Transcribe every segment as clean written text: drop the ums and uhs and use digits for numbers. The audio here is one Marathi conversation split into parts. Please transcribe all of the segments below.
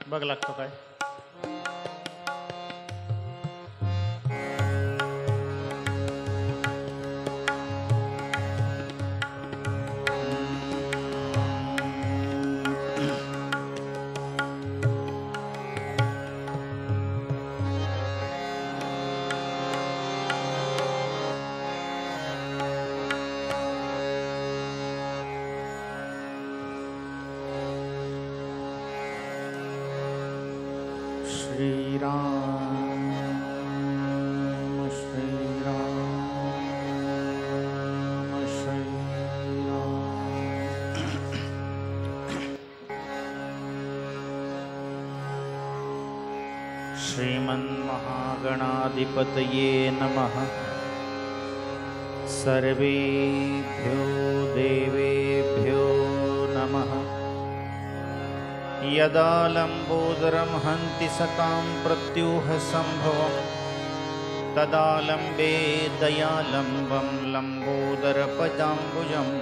बघ लागतो काय. श्रीमन्महागणाधिपतये नमः। सर्वेभ्यो देवेभ्यो नमः। यदा लम्बोदरं हन्ति सतां प्रत्यूह सम्भवं तदा लम्बे दयालम्बं लम्बोदरपदाम्बुजम्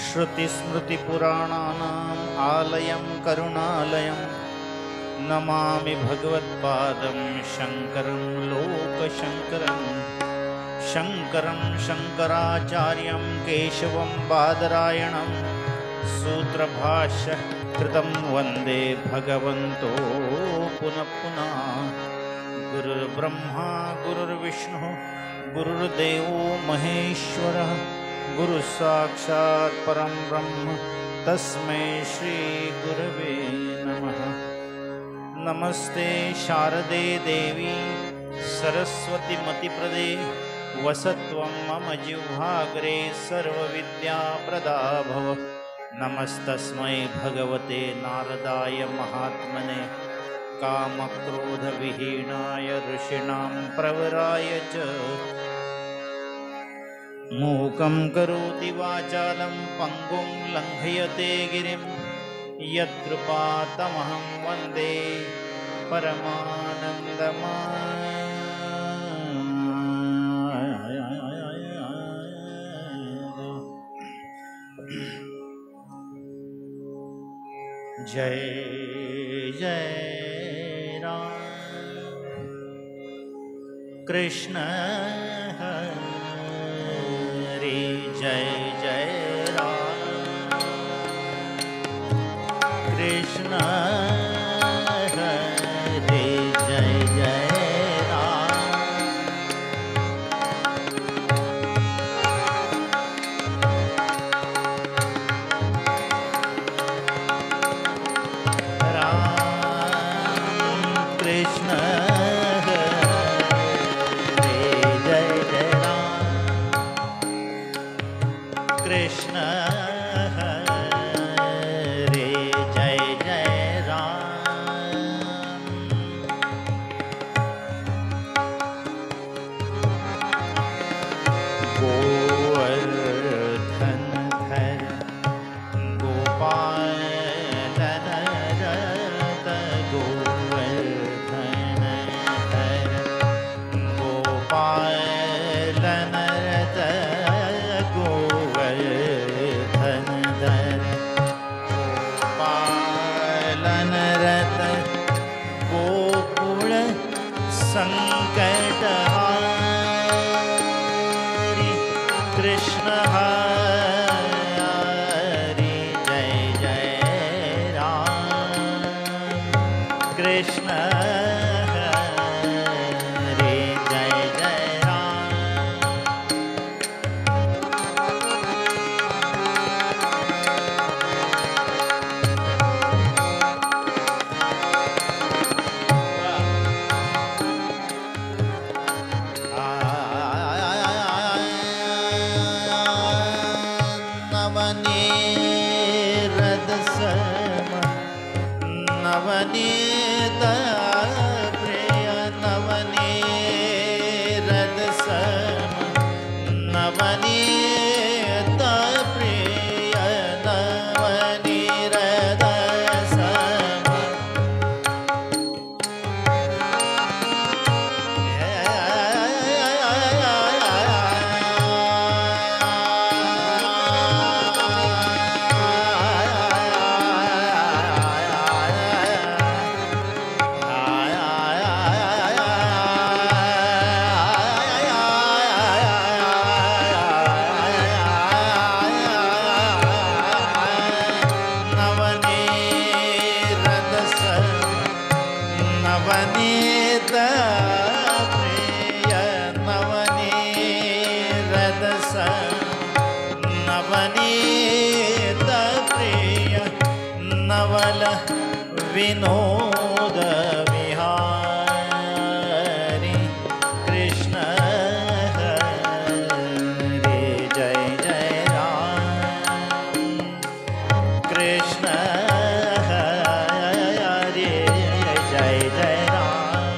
श्रुतिस्मृतिपुराणानाम् आलयं करुणालयं नमामि भगवत्पादं शङ्करं लोकशङ्करं। शङ्करं शङ्कराचार्यं केशवं बादरायणं सूत्रभाष्य कृतं वन्दे भगवन्तो पुनः पुनः। गुरुर्ब्रह्मा गुरुर्विष्णुः गुरुर्देवो महेश्वरः गुरुसाक्षात् परं ब्रह्म तस्मै श्रीगुरवे नमः। नमस्ते शारदे देवी सरस्वती मतिप्रदे वसत्वं मम जिह्वाग्रे सर्वविद्याप्रदा भव। नमस्तस्मै भगवते नारदाय महात्मने कामक्रोधविहीनाय ऋषीणां प्रवराय च। मूकं करोति वाचालं पङ्गुं लङ्घयते गिरिं यत्कृपातमहं वन्दे परमानन्दमाधवम्। जय जय राम कृष्ण हरे जय जय राम कृष्ण हरे जय जय संकटहारी कृष्ण हरि जय जय राम कृष्ण हरि जय जय राम। नवनीत प्रिय नवनीत सम नवनीत प्रिय नवनीत सम नवल विनोद विहारी कृष्ण हरे जय जय राम कृष्ण हरे जय जय राम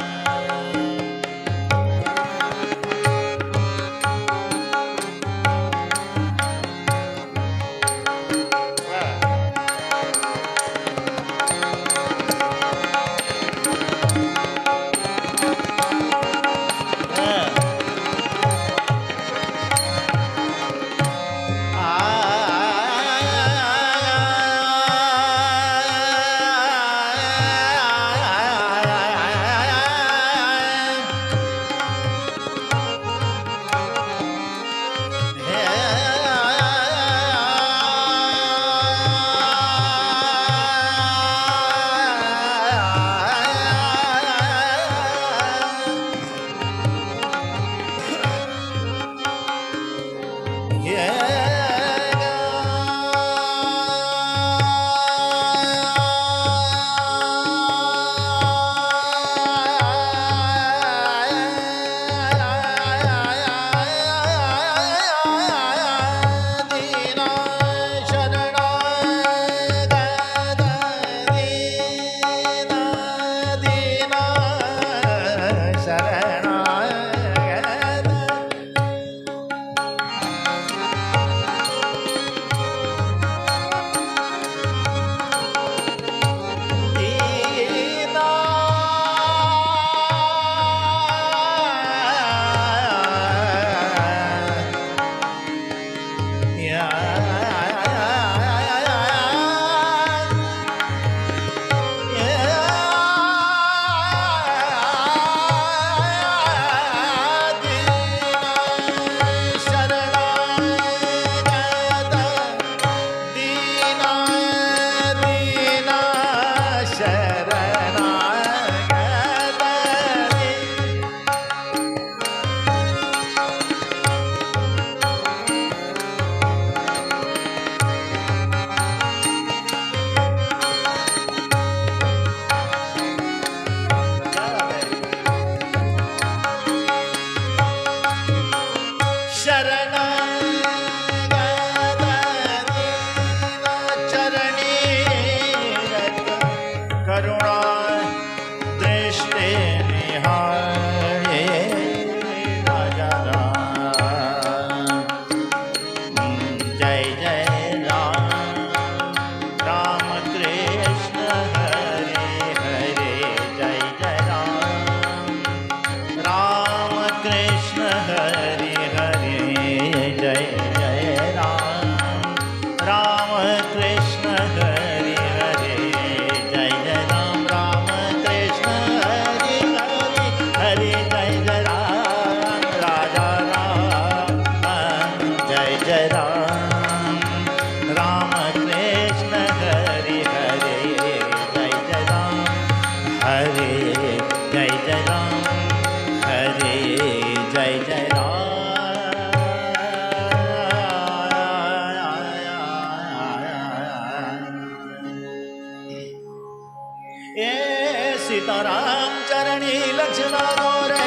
सीताराम चरणी लक्ष्मण गोरे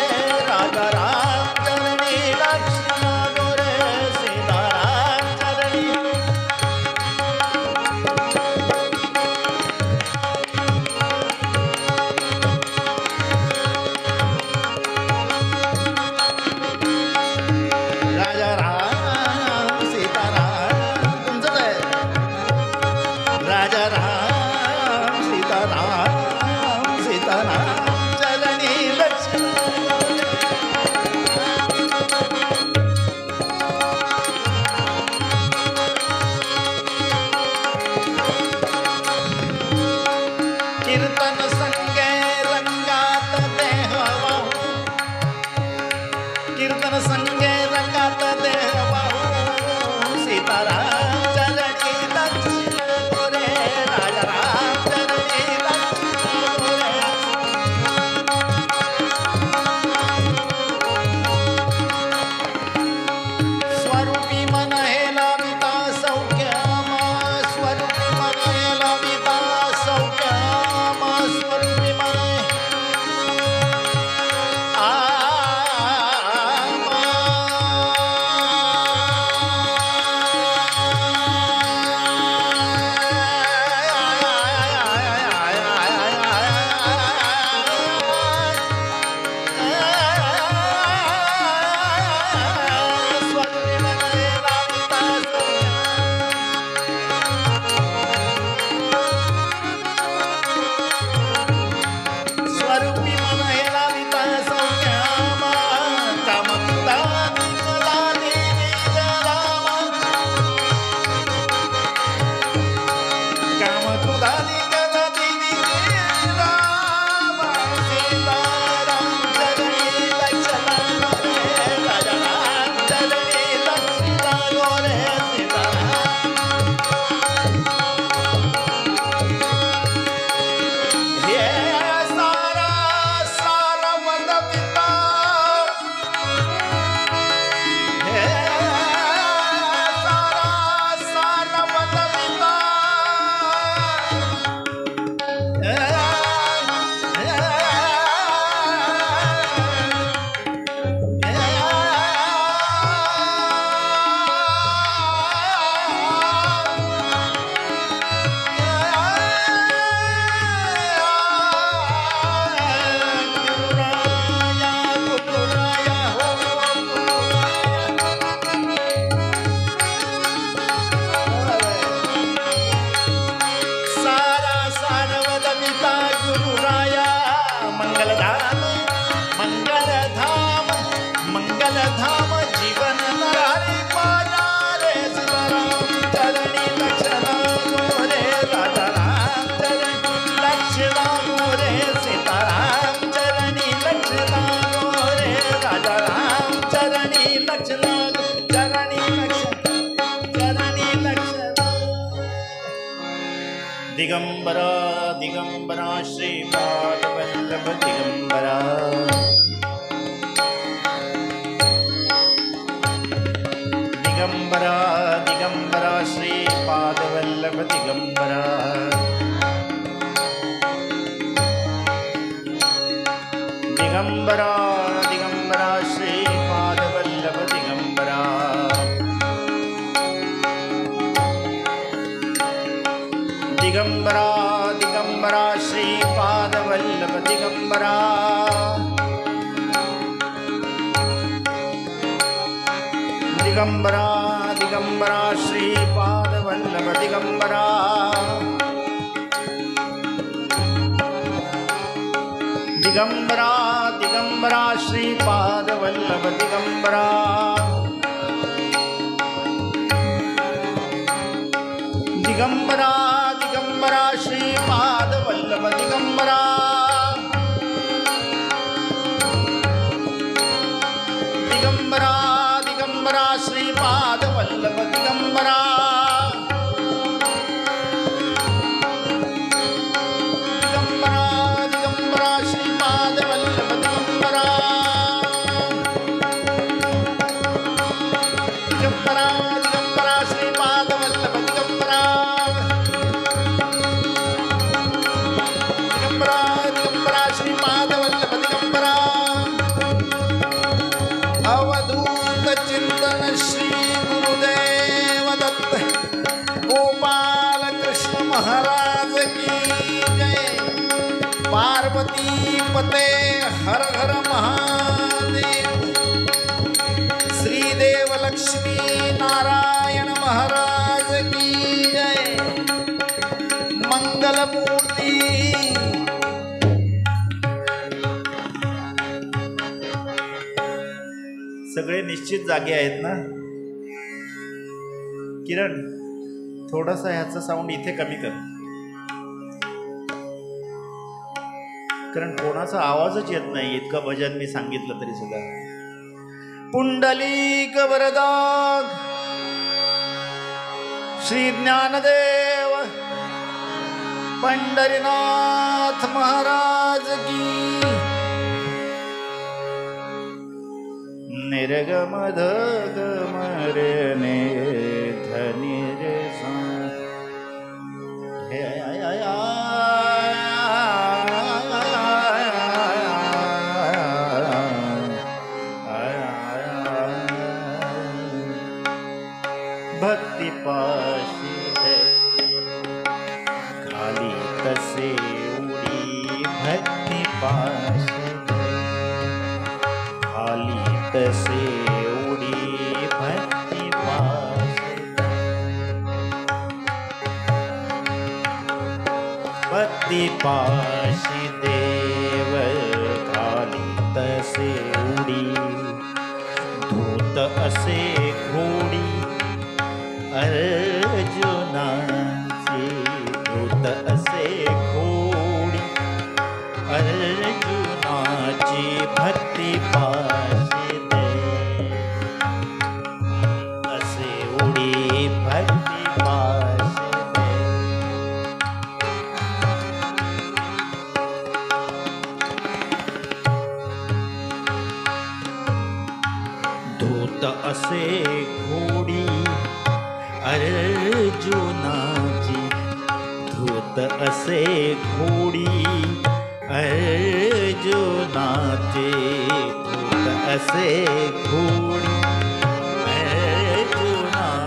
राजा राम चरणी लक्ष्मण गोरे सीताराम चरणी राजा राम सीताराम तुमचं आहे राजा राम सीताराम चरणी लक्ष्मण दिगंबरा दिगंबरा श्रीपाद वल्लभ दिगंबरा दिगंबरा दिगंबरा श्रीपाद वल्लभ दिगंबरा दिगंबरा दिगंबरा श्रीपाद वल्लभ दिगंबरा दिगंबरा दिगंबरा श्रीपाद वल्लभ दिगंबरा दिगंबरा दिगंबरा श्रीपाद वल्लभ दिगंबरा दिगंबरा दिगंबरा श्रीपाद वल्लभ दिगंबरा दिगंबरा दिगंबरा श्रीपाद वल्लभ दिगंबरा दिगंबरा दिगंबरा श्रीपाद वल्लभ दिगंबरा दिगंबरा दिगंबरा श्रीपाद वल्लभ दिगंबरा दिगंबरा दिगंबरा श्रीपाद वल्लभ दिगंबरा दिगंबरा दिगंबरा श्रीपाद वल्लभ दिगंबरा अवधूत चिंतन श्री गुरुदेव दत्त गोपाल कृष्ण महाराज की जय। पार्वती पते हर हर महादेव। श्रीदेव लक्ष्मी नारायण महाराज की जय। मंगल मूर्ति। सगळे निश्चित जागे आहेत ना? किरण, थोडासा ह्याचा साऊंड इथे कमी कर, कारण कोणाचा आवाजच येत नाही इतकं भजन मी सांगितलं तरी सुद्धा. पुंडलिक वरदा श्री ज्ञानदेव पंढरीनाथ महाराज की. निर्गम धगम रे ने धनि रे सा भक्ति पाशी है खाली तसे उड़ी भक्ति पाशी खाली तसे उड़ी भक्ति पाशी भक्ति पाशी देव खाली तसे उडी धूत असे घोडी अर्जुनाची धूत असे घोडी अर्जुनाची भक्ती पाशी दे असे उडी भक्ती पाशी दे. धूत असे घोडी अर्जुनाची धूत असे घोडी अर्जुनाची धूत असे घोडी अर्जुनाची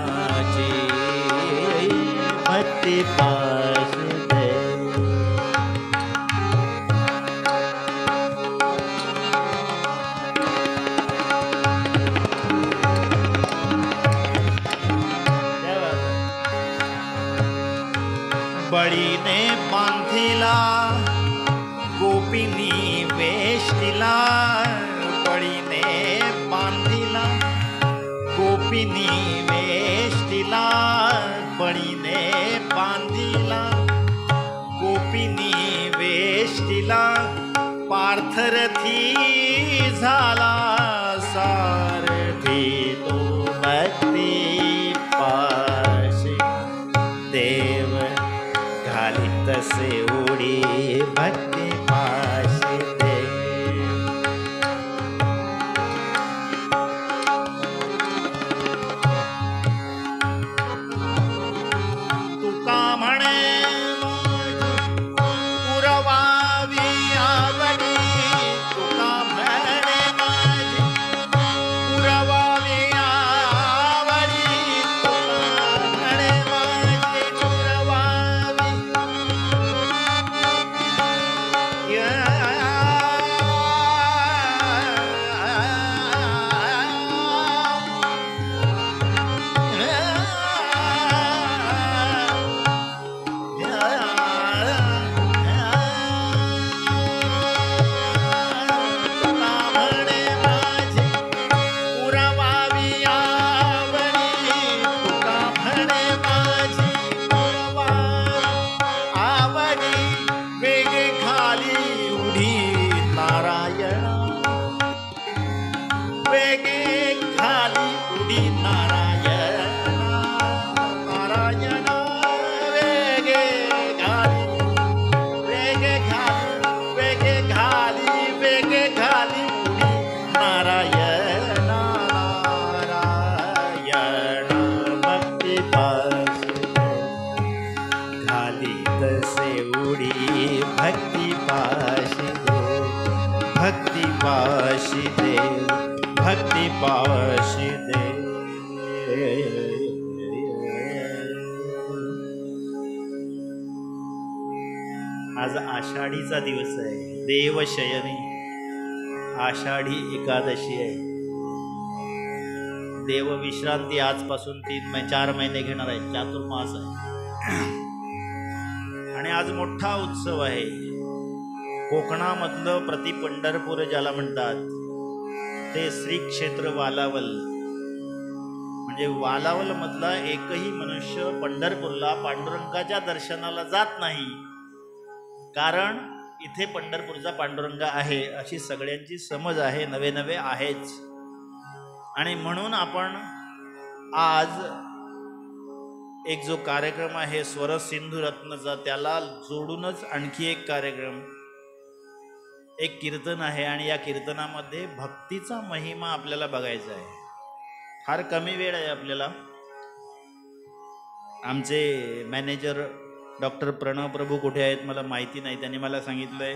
भक्ती पाशी दे. बळीने बांधिला गोपीनी वेश दिला बळीने बांधिला गोपीनी वेश दिला बळीने बांधिला गोपीनी वेश दिला पार्थरथी झाला सारथी तो भक्ती पाशी देव घाली तसे उडी भक्ती पाशी दे. तुका म्हणे पुरवावी आवडी, तुका म्हणे माझी पुरवावी आवडी, तुका म्हणे माझी पुरवावी भक्ती पाशी दे, भक्ती पाशी दे. आज आषाढीचा दिवस आहे, देवशयनी आषाढी एकादशी आहे. देव विश्रांती आजपासून 4 महिने घेणार आहे, चातुर्मास आहे. आणि आज मोठा उत्सव आहे. कोकणामधलं प्रति पंढरपूर ज्याला म्हणतात ते श्री क्षेत्र वालावल. म्हणजे वालावल मधला एकही मनुष्य पंढरपूरला पांडुरंगाच्या दर्शनाला जात नाही, कारण इथे पंढरपूरचा पांडुरंग आहे अशी सगळ्यांची समज आहे, नवे नवे आहेच. आणि म्हणून आपण आज एक जो कार्यक्रम आहे स्वर सिंधू रत्नचा, त्याला जोडूनच आणखी एक कार्यक्रम, एक कीर्तन आहे. आणि या कीर्तनामध्ये भक्तीचा महिमा आपल्याला बघायचा आहे. फार कमी वेळ आहे आपल्याला. आमचे मॅनेजर डॉक्टर प्रणव प्रभू कुठे आहेत मला माहिती नाही, त्यांनी मला सांगितलंय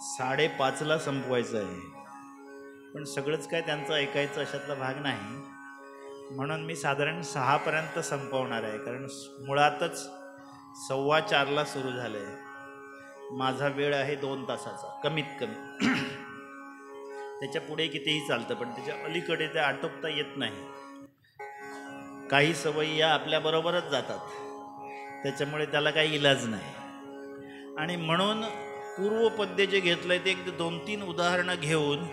5:30ला संपवायचं आहे. पण सगळंच काय त्यांचं ऐकायचं अशातला भाग नाही, म्हणून मी साधारण 6पर्यंत संपवणार आहे. कारण मुळातच 4:15ला सुरू झालं आहे. माझा वेळ आहे 2 तासाचा कमीत कमी. त्याच्या पुढे कितीही चालतं, पण त्याच्या अलीकडे ते आटोपता येत नाही. काही सवयी या आपल्याबरोबरच जातात, त्याच्यामुळे त्याला काही इलाज नाही. आणि म्हणून पूर्वपद्य जे घेतलं आहे ते 2-3 उदाहरणं घेऊन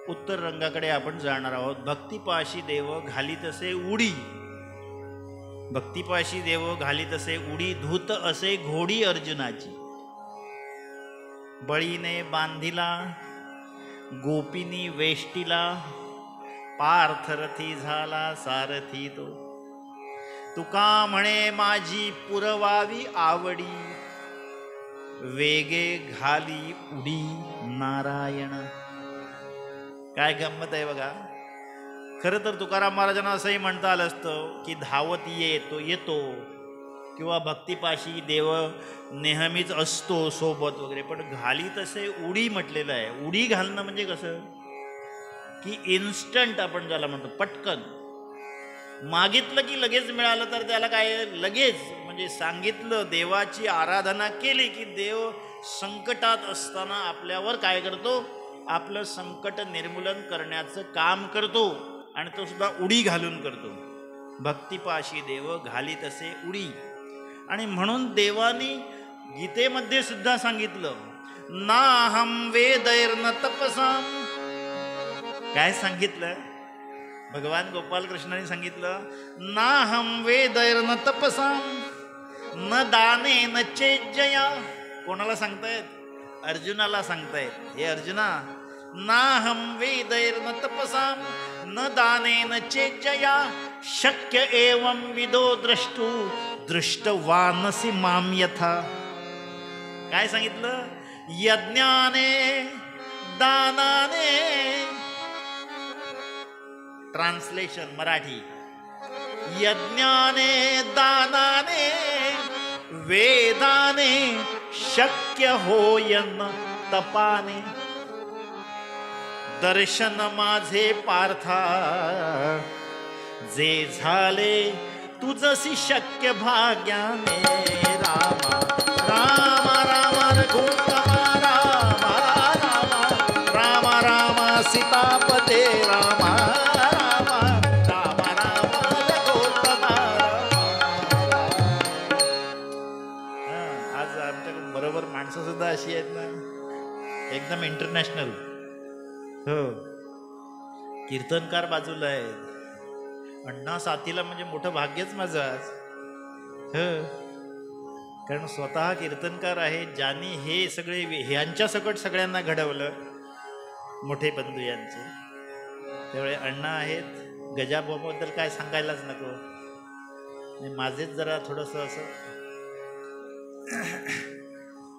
उत्तर रंगाकडे आपण जाणार आहोत. भक्तिपाशी देव घाली तसे उडी, भक्तिपाशी देव घाली तसे उडी, धूत असे घोडी अर्जुनाची, बळीने बांधिला गोपीनी वेष्टीला, पार्थरथी झाला सारथी तो. तुका म्हणे माझी पुरवावी आवडी, वेगे घाली उडी नारायण. काय गंमत आहे बघा. खरं तर तुकाराम महाराजांना असंही म्हणता आलं असतं की धावत ये तो येतो, किंवा भक्तिपाशी देव नेहमीच असतो सोबत वगैरे. पण घाली तसे उडी म्हटलेलं आहे. उडी घालणं म्हणजे कसं की इन्स्टंट आपण ज्याला म्हणतो, पटकन मागितलं की लगेच मिळालं, तर त्याला काय लगेच म्हणजे सांगितलं, देवाची आराधना केली की देव संकटात असताना आपल्यावर काय करतो, आपलं संकट निर्मूलन करण्याचं काम करतो. आणि तो सुद्धा उडी घालून करतो. भक्तिपाशी देव घाली तसे उडी. आणि म्हणून देवानी गीतेमध्ये सुद्धा सांगितलं, नाहम वेदैर्न तपसाम. काय सांगितलं भगवान गोपाल कृष्णाने सांगितलं, नाहम वेदैर्न तपसाम न दाने न चेज्जया. कोणाला सांगतायत? अर्जुनाला सांगतायत. हे अर्जुना, नाहम वेदैर्न तपसाम न दानेन चेज्जया शक्य एवं विदो द्रष्टु दृष्टवानसी माम यथा. काय सांगितलं? यज्ञाने दानाने. ट्रान्सलेशन मराठी. यज्ञाने दानाने वेदाने शक्य होयन तपाने. दर्शन माझे पार्था जे झाले तुझसी शक्य भाग्याने. रामा रामा रामा रघुत्तमा रामा रामा रामा रामा सीतापते रामा रामा रामा रामा रघुत्तमा रामा. आज आमच्याकडे बरोबर माणसं सुद्धा अशी आहेत ना, एकदम इंटरनॅशनल. हो, कीर्तनकार बाजूला आहेत. अण्णा साथीला म्हणजे मोठं भाग्यच माझं आज. हो, कारण स्वतः कीर्तनकार आहे, ज्यांनी हे सगळे ह्यांच्या सकट सगळ्यांना घडवलं, मोठे बंधू यांचे. त्यामुळे अण्णा आहेत. गजाबाबद्दल काय सांगायलाच नको. माझेच जरा थोडंसं असं,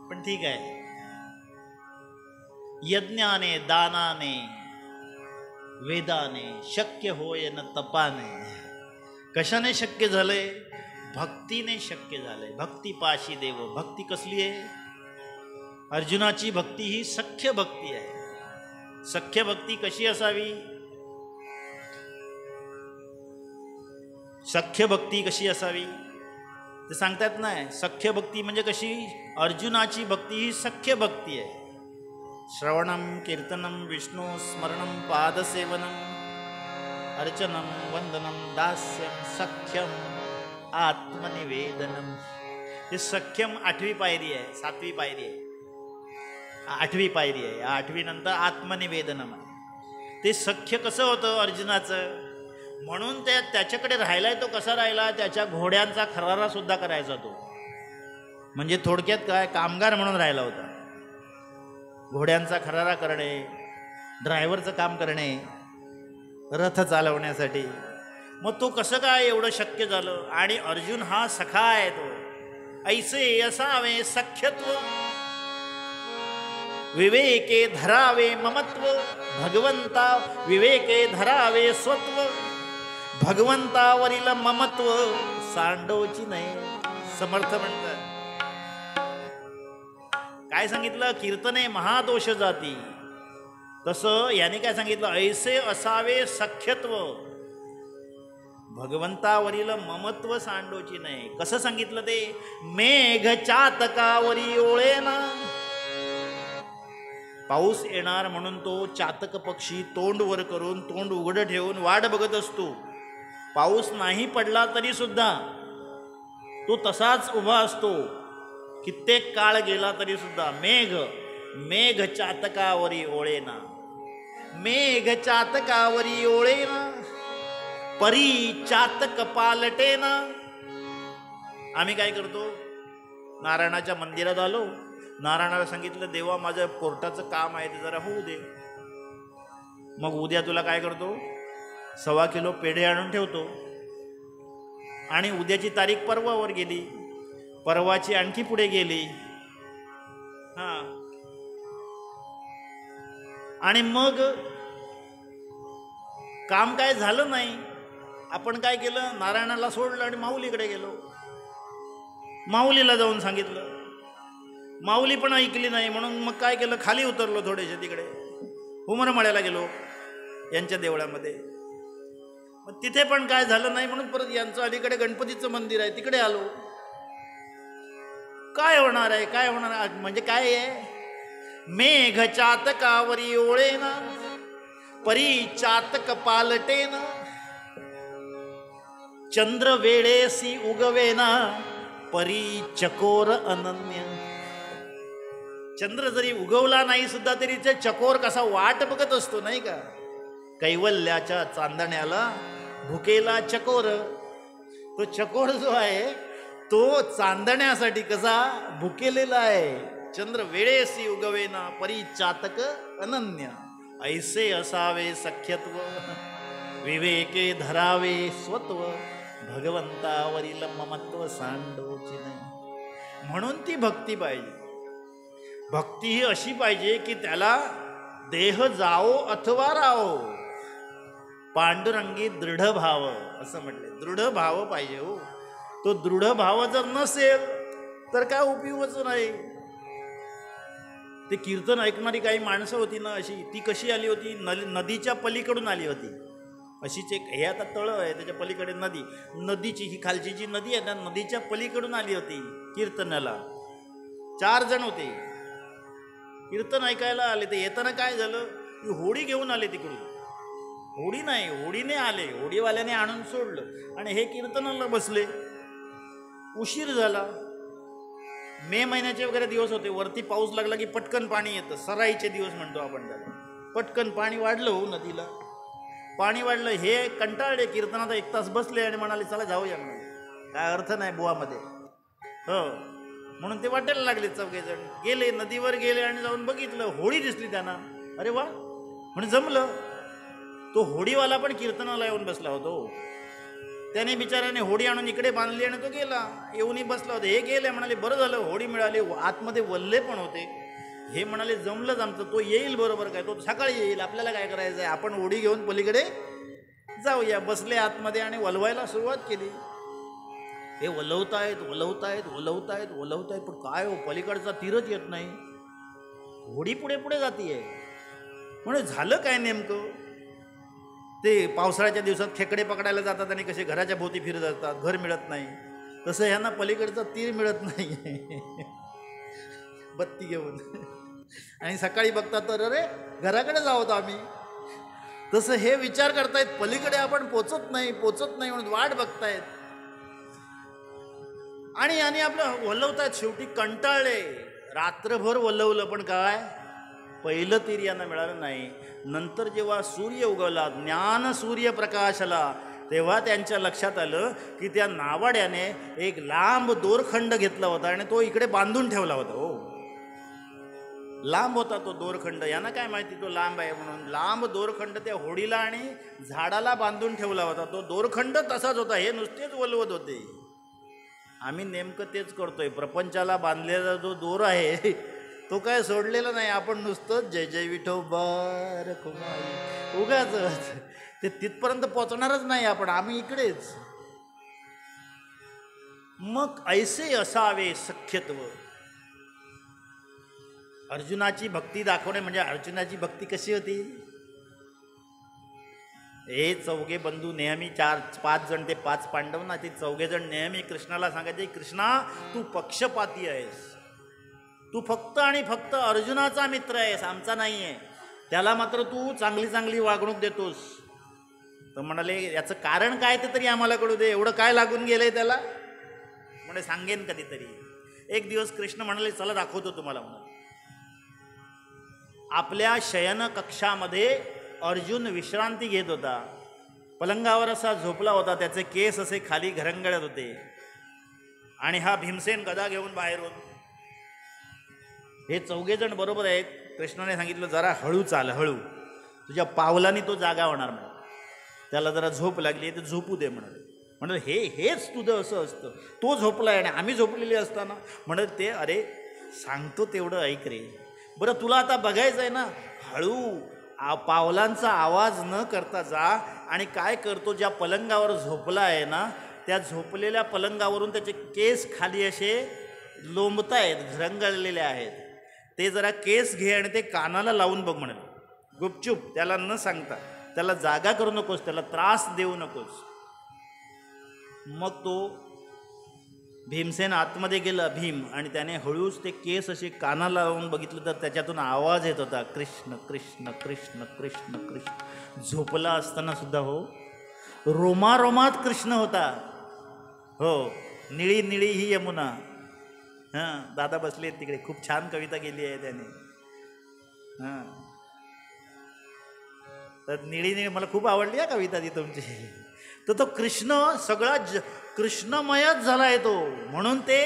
पण ठीक आहे. यज्ञाने दानाने वेदाने शक्य होय न तपाने. कशाने शक्य झालंय? भक्तीने शक्य झालंय. भक्ती पाशी देव. भक्ती कसली आहे? अर्जुनाची भक्ती ही सख्य भक्ती आहे. सख्य भक्ती कशी असावी? सख्य भक्ती कशी असावी ते सांगतात नाही. सख्य भक्ती म्हणजे कशी? अर्जुनाची भक्ती ही सख्य भक्ती आहे. श्रवणम कीर्तनम विष्णू स्मरणम पादसेवनम अर्चनम वंदनम दास्यम सख्यम आत्मनिवेदनम. हे सख्यम 8वी पायरी आहे. 7वी पायरी आहे, 8वी पायरी आहे. 8वी नंतर आत्मनिवेदनम आहे. ते सख्य कसं होतं अर्जुनाचं? म्हणून त्याच्याकडे राहिलाय. तो कसा राहिला? त्याच्या घोड्यांचा खरारा सुद्धा करायचा तो. म्हणजे थोडक्यात काय, कामगार म्हणून राहिला होता. घोड्यांचा खरारा करणे, ड्रायव्हरचं काम करणे, रथ चालवण्यासाठी. मग तो कसं काय एवढं शक्य झालं? आणि अर्जुन हा सखा आहे. तो ऐसे असावे सख्यत्व विवेके धरावे ममत्व. भगवंता विवेके धरावे स्वत्व. भगवंतावरील ममत्व सांडोची नाही. समर्थ म्हणतात. काय सांगितलं? कीर्तने महादोष जाती. तसं याने काय सांगितलं? ऐसे असावे सख्यत्व भगवंतावरील ममत्व सांडोची नाही. कसं सांगितलं ते? मेघ चातकावरी ओळेना. पाऊस येणार म्हणून तो चातक पक्षी तोंड वर करून, तोंड उघडं ठेवून वाट बघत असतो. पाऊस नाही पडला तरी सुद्धा तो तसाच उभा असतो. कित्येक काळ गेला तरी सुद्धा. मेघ चातकावरी ओळेना. मेघ चातकावरी ओळेना परी चातक पालटेना. आम्ही काय करतो? नारायणाच्या मंदिरात आलो, नारायणाला सांगितलं देवा माझं कोर्टाचं काम आहे ते जरा होऊ दे. मग उद्या तुला काय करतो? 1.25 किलो पेढे आणून ठेवतो. आणि उद्याची तारीख परवावर गेली, परवाची आणखी पुढे गेली. आणि मग काम काय झालं नाही. आपण काय केलं? नारायणाला सोडलं आणि माऊलीकडे गेलो. माऊलीला जाऊन सांगितलं. माऊली पण ऐकली नाही. म्हणून मग काय केलं? खाली उतरलो थोडेसे, तिकडे उमरमाळ्याला गेलो यांच्या देवळामध्ये. मग तिथे पण काय झालं नाही. म्हणून परत यांचं अलीकडे गणपतीचं मंदिर आहे तिकडे आलो. काय होणार आहे? काय होणार आहे म्हणजे काय आहे? मेघ चातकावरी ओळेना परी चातक पालटेना. चंद्र वेळेसी उगवेना परी चकोर अनन्य. चंद्र जरी उगवला नाही सुद्धा तरी ते चकोर कसा वाट बघत असतो नाही का? कैवल्याच्या चांदण्याला भुकेला चकोर. तो चकोर जो आहे तो चांदण्यासाठी कसा भुकेलेला आहे. चंद्र वेळेसी उगवेना परी चातक अनन्य. ऐसे असावे सख्यत्व विवेके धरावे स्वत्व. भगवंतावरील ममत्व सांडोची नाही. म्हणून ती भक्ती पाहिजे. भक्ती ही अशी पाहिजे की त्याला देह जाओ अथवा राहो, पांडुरंगी दृढ भाव असं म्हटले. दृढ भाव पाहिजे हो. तो दृढ भाव जर नसेल तर काय उपयोगच नाही. ते कीर्तन ऐकणारी काही माणसं होती ना अशी, ती कशी आली होती, नदीच्या पलीकडून आली होती. अशीच एक, हे आता तळ आहे त्याच्या पलीकडे नदी, नदीची ही खालची जी नदी आहे ना, नदीच्या पलीकडून आली होती कीर्तनाला. 4 जण होते कीर्तन ऐकायला आले. ते येताना काय झालं की होडी घेऊन आले तिकडून. होडी नाही, होडीने आले, होडीवाल्याने आणून सोडलं आणि हे कीर्तनाला बसले. उशीर झाला. मे महिन्याचे वगैरे दिवस होते. वरती पाऊस लागला की पटकन पाणी येतं. सराईचे दिवस म्हणतो आपण त्याला. पटकन पाणी वाढलं हो नदीला. पाणी वाढलं. हे कंटाळले, कीर्तनात 1 तास बसले आणि म्हणाले चला जाऊया म्हणून. काय अर्थ नाही बुवामध्ये. हो, म्हणून ते वाटायला लागले. 4 जण गेले, नदीवर गेले आणि जाऊन बघितलं, होडी दिसली त्यांना. अरे वा, म्हणजे जमलं. तो होडीवाला पण कीर्तनाला येऊन बसला होतो. त्याने बिचाराने होडी आणून इकडे बांधली आणि तो गेला. येऊनही बसला होता. हे गेले, म्हणाले बरं झालं होडी मिळाली. आतमध्ये वल्ले पण होते. हे म्हणाले जमलंच आमचं, तो येईल बरोबर. काय तो सकाळी येईल, आपल्याला काय करायचं आहे, आपण होडी घेऊन पलीकडे जाऊया. बसले आतमध्ये आणि वलवायला सुरुवात केली. हे वलवतायत वलवतायत वलवतायत वलवतायत, पण काय हो, पलीकडचा तीरच येत नाही. होडी पुढे पुढे जातीये. म्हणजे झालं काय नेमकं. ते पावसाळ्याच्या दिवसात खेकडे पकडायला जातात आणि कसे घराच्या भोवती फिरत असतात, घर मिळत नाही, तसं ह्यांना पलीकडचा तीर मिळत नाही बत्ती घेऊन. आणि सकाळी बघतात तर अरे घराकडे जावं आम्ही. तसं हे विचार करतायत, पलीकडे आपण पोचत नाही म्हणून वाट बघतायत. आणि आपलं वलवतायत. शेवटी कंटाळले. रात्रभर वलवलं, पण काय पहिलं तीर यांना मिळालं नाही. नंतर जेव्हा सूर्य उगवला, ज्ञान सूर्य प्रकाशला, तेव्हा त्यांच्या लक्षात आलं की त्या नावाड्याने एक लांब दोरखंड घेतला होता आणि तो इकडे बांधून ठेवला होता. हो, लांब होता तो दोरखंड. यांना काय माहिती तो लांब आहे म्हणून. लांब दोरखंड त्या होडीला आणि झाडाला बांधून ठेवला होता. तो दोरखंड तसाच होता. हे नुसतेच वलवत होते. आम्ही नेमकं तेच करतोय. प्रपंचाला बांधलेला जो दोर आहे तो काय सोडलेला नाही. आपण नुसतं जय जय विठोबा रखुमाई उगाच ते तिथपर्यंत पोचणारच नाही आपण. आम्ही इकडेच. मग ऐसे असावे सख्यत्व. अर्जुनाची भक्ती दाखवणे म्हणजे अर्जुनाची भक्ती कशी होती. हे 4 बंधू नेहमी 4-5 जण, ते 5 पांडव ना, ते 4 जण नेहमी कृष्णाला सांगायचे, कृष्णा तू पक्षपाती आहेस. तू फक्त आणि फक्त अर्जुनाचा मित्र आहेस, आमचा नाही आहे. त्याला मात्र तू चांगली चांगली वागणूक देतोस. तर म्हणाले याचं कारण काय ते तरी आम्हाला कळू दे. एवढं काय लागून गेलंय त्याला. म्हणजे सांगेन कधीतरी. एक दिवस कृष्ण म्हणाले चला दाखवतो तुम्हाला. म्हणून आपल्या शयन कक्षामध्ये अर्जुन विश्रांती घेत होता. पलंगावर असा झोपला होता. त्याचे केस असे खाली घरंगळत होते. आणि हा भीमसेन गदा घेऊन बाहेरून. हे 4 जण बरोबर आहेत. कृष्णाने सांगितलं जरा हळू चाल, हळू, तुझ्या पावलांनी तो जागा होणार म्हणा. त्याला जरा झोप लागली तर झोपू दे म्हणाले. हेच तुझं असं असतं. तो झोपलाय आणि आम्ही झोपलेले असताना. म्हणत ते अरे सांगतो तेवढं ऐक रे. बरं तुला आता बघायचं आहे ना, हळू पावलांचा आवाज न करता जा. आणि काय करतो, ज्या पलंगावर झोपला आहे ना, त्या झोपलेल्या पलंगावरून त्याचे केस खाली असे लोंबतायत, घरंगळलेले आहेत. ते जरा केस घे आणि ते कानाला लावून बघ म्हणाले. गुपचूप, त्याला न सांगता. त्याला जागा करू नकोस, त्याला त्रास देऊ नकोस. मग तो भीमसेन आतमध्ये गेला, भीम, आणि त्याने हळूच ते केस असे कानाला लावून बघितलं तर त्याच्यातून आवाज येत होता, कृष्ण कृष्ण कृष्ण कृष्ण कृष्ण. झोपला असताना सुद्धा हो, रोमारोमात कृष्ण होता. हो, निळी निळी ही यमुना. हां, दादा बसले आहेत तिकडे. खूप छान कविता केली आहे त्याने. हां, तर निळी निळी मला खूप आवडली आहे कविता ती तुमची. तर तो कृष्ण सगळा कृष्णमयच झाला आहे तो. म्हणून ते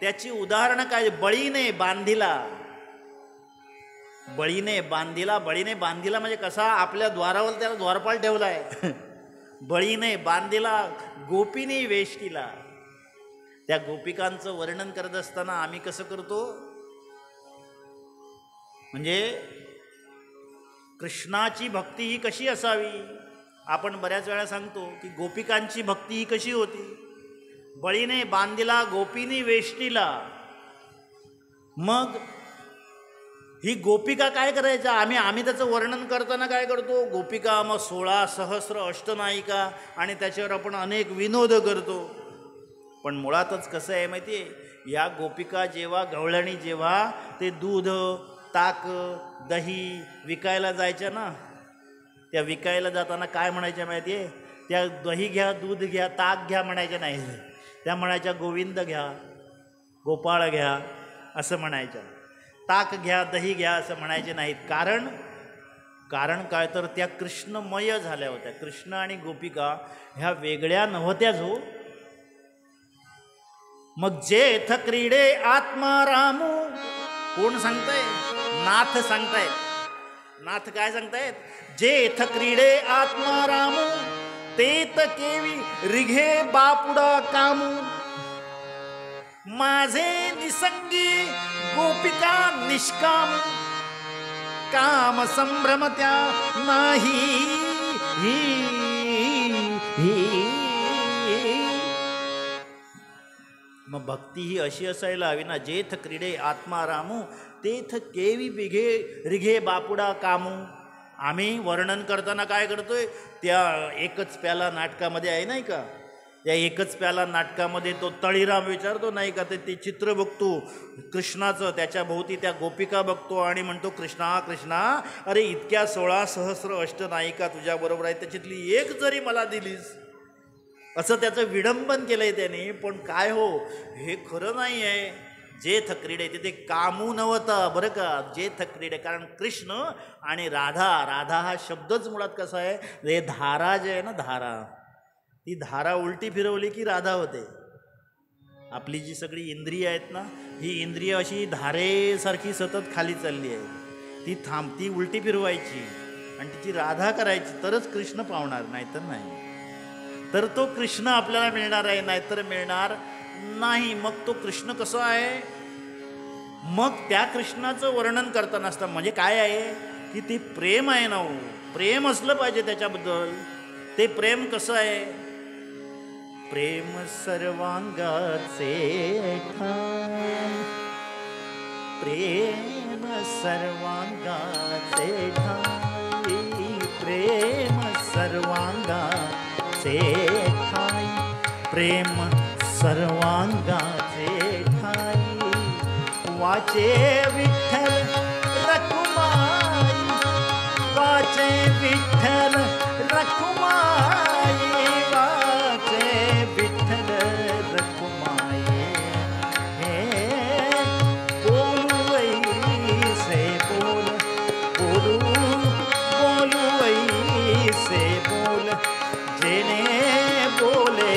त्याची उदाहरणं काय, बळीने बांधिला. बळीने बांधिला म्हणजे कसा, आपल्या द्वारावर त्याला द्वारपाल ठेवलाय. बळीने बांधिला गोपीने वेष्टीला. त्या गोपिकांचं वर्णन करत असताना आम्ही कसं करतो, म्हणजे कृष्णाची भक्ती ही कशी असावी. आपण बऱ्याच वेळा सांगतो की गोपिकांची भक्ती ही कशी होती. बळीने बांधिला गोपीने वेष्टीला. मग ही गोपिका काय करायच्या, आम्ही त्याचं वर्णन करताना काय करतो, गोपिका मग 16 सहस्र अष्टनायिका आणि त्याच्यावर आपण अनेक विनोद करतो. पण मुळातच कसं आहे माहिती आहे, या गोपिका जेव्हा गवळणी जेव्हा ते दूध ताक दही विकायला जायच्या ना, त्या विकायला जाताना काय म्हणायच्या माहिती आहे, त्या दही घ्या दूध घ्या ताक घ्या म्हणायच्या नाही, त्या म्हणायच्या गोविंद घ्या गोपाळ घ्या असं म्हणायच्या. ताक घ्या दही घ्या असं म्हणायचे नाहीत. कारण काय तर त्या कृष्णमय झाल्या होत्या. कृष्ण आणि गोपिका ह्या वेगळ्या नव्हत्याच हो. मग जेथ क्रीडे आत्मा रामू, कोण सांगताय, नाथ सांगतायत. नाथ काय सांगतायत, जेथ क्रीडे आत्मा रामू तेत केवी रिघे बापुडा कामू. माझे निसंगी गोपिका निष्काम, काम संभ्रमत्या नाही. मग भक्ती ही अशी असायला हवी ना, जेथ क्रीडे आत्मा रामू तेथ केवी रिघे बापुडा कामू. आम्ही वर्णन करताना काय करतोय, त्या एकच प्याला नाटकामध्ये आहे नाही का, त्या एकच प्याला नाटकामध्ये तो तळीराम विचारतो नाही का, ते चित्र बघतो कृष्णाचं, त्याच्या भोवती त्या गोपिका बघतो आणि म्हणतो कृष्णा कृष्णा, अरे इतक्या 16 सहस्र अष्टनायिका तुझ्याबरोबर आहेत, त्याच्यातली एक जरी मला दिलीस, असं त्याचं विडंबन केलंय त्याने. पण काय हो, हे खरं नाही आहे. जेथ क्रीडे तिथे कामू नव्हतं बरं का, जेथ क्रीडे. कारण कृष्ण आणि राधा, राधा हा शब्दच मुळात कसा आहे, हे धारा जे आहे ना, धारा, ती धारा उलटी फिरवली की राधा होते. आपली जी सगळी इंद्रिय आहेत ना, ही इंद्रिय अशी धारेसारखी सतत खाली चालली आहे, ती उलटी फिरवायची आणि तिची राधा करायची, तरच कृष्ण पावणार, नाहीतर नाही. तर तो कृष्ण आपल्याला मिळणार आहे, नाहीतर मिळणार नाही. मग तो कृष्ण कसा आहे, मग त्या कृष्णाचं वर्णन करताना असतं म्हणजे काय आहे की ते प्रेम आहे ना, प्रेम असलं पाहिजे त्याच्याबद्दल. ते प्रेम कसं आहे, प्रेम सर्वांगाचे ठाण, प्रेम सर्वांगाचे ठाई, प्रेम सर्वांगाचे ठाई, प्रेम सर्वांगाचे ठाई. वाचे विठ्ठल रखुमाई, वाचे विठ्ठल रखुमाई, वाचे विठ्ठल रखुमाई. हे बोलू वैसे बोल, बोलू वैसे बोल, जेने बोले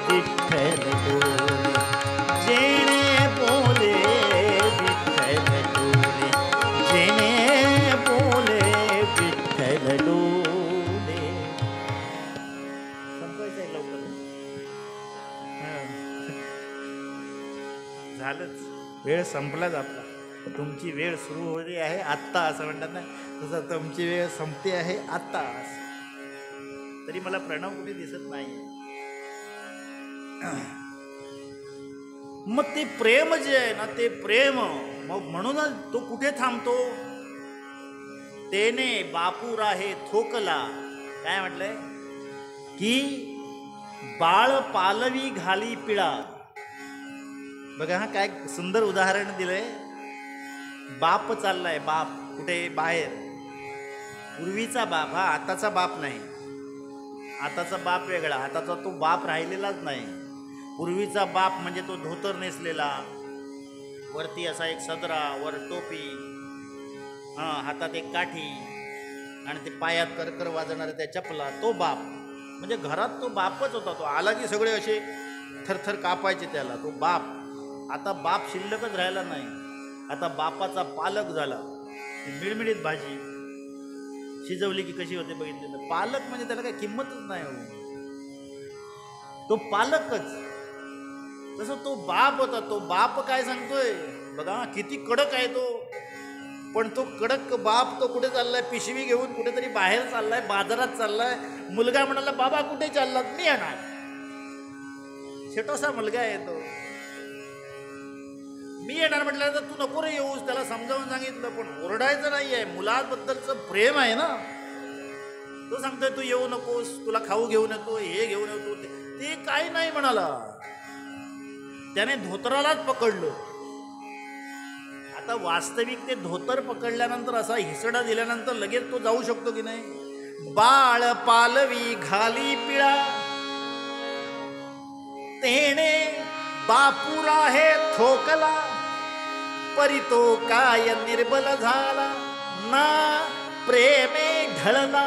विठ्ठल बोले, जेने बोले विठ्ठल डोले, जेने बोले विठ्ठल डोले. संपायचं आहे लवकर, झालंच, वेळ संपलाच आपला. तुमची वेळ सुरू होती आहे आत्ता असं म्हणतात ना, तसं तुमची वेळ संपते आहे आत्ता. तरी मला प्रणव कुठे दिसत नाही. मग ते प्रेम जे आहे ना, ते प्रेम मग म्हणूनच तो कुठे थांबतो, तेने बापू राहे थोकला. काय म्हटलंय की बाळ पालवी घाली पिळा. बघा हा काय सुंदर उदाहरण दिलंय. बाप चाललाय, बाप कुठे बाहेर, पूर्वीचा बाप हा, आताचा बाप नाही. आताचा बाप वेगळा, आताचा तो बाप राहिलेलाच नाही. पूर्वीचा बाप म्हणजे तो धोतर नेसलेला, वरती असा एक सदरा, वर टोपी, हातात एक काठी आणि ते पायात करकर वाजणारे त्या चपला, तो बाप. म्हणजे घरात तो बापच होता. तो आला की सगळे असे थरथर कापायचे त्याला, तो बाप. आता बाप शिल्लकच राहिला नाही. आता बापाचा पालक झाला. मिळमिळीत भाजी शिजवली की कशी होते बघितलेलं. पालक म्हणजे त्याला काही किंमतच नाही हो. तो पालकच. तसं तो बाप होता. तो बाप काय सांगतोय बघा, किती कडक आहे तो. पण तो कडक बाप तो कुठे चाललाय, पिशवी घेऊन कुठेतरी बाहेर चाललाय, बाजारात चाललाय. मुलगा म्हणाला, बाबा कुठे चाललात, मी येणार. छोटासा मुलगा आहे तो, मी येणार म्हटल्यानंतर तू नको रे येऊस, त्याला समजावून सांगितलं. पण ओरडायचं नाही आहे, मुलाबद्दलचं प्रेम आहे ना. तो सांगतोय तू येऊ नकोस, तुला खाऊ घेऊन येतो, हे घेऊन येतो. ते काही नाही म्हणाला. त्याने धोतरालाच पकडलं. आता वास्तविक ते धोतर पकडल्यानंतर असा हिसडा दिल्यानंतर लगेच तो जाऊ शकतो की नाही. बाळ पालवी घाली पिळा, तेणे बापूरा हे थोकला. परी तो काय निर्बल झाला, ना प्रेमे ढळला,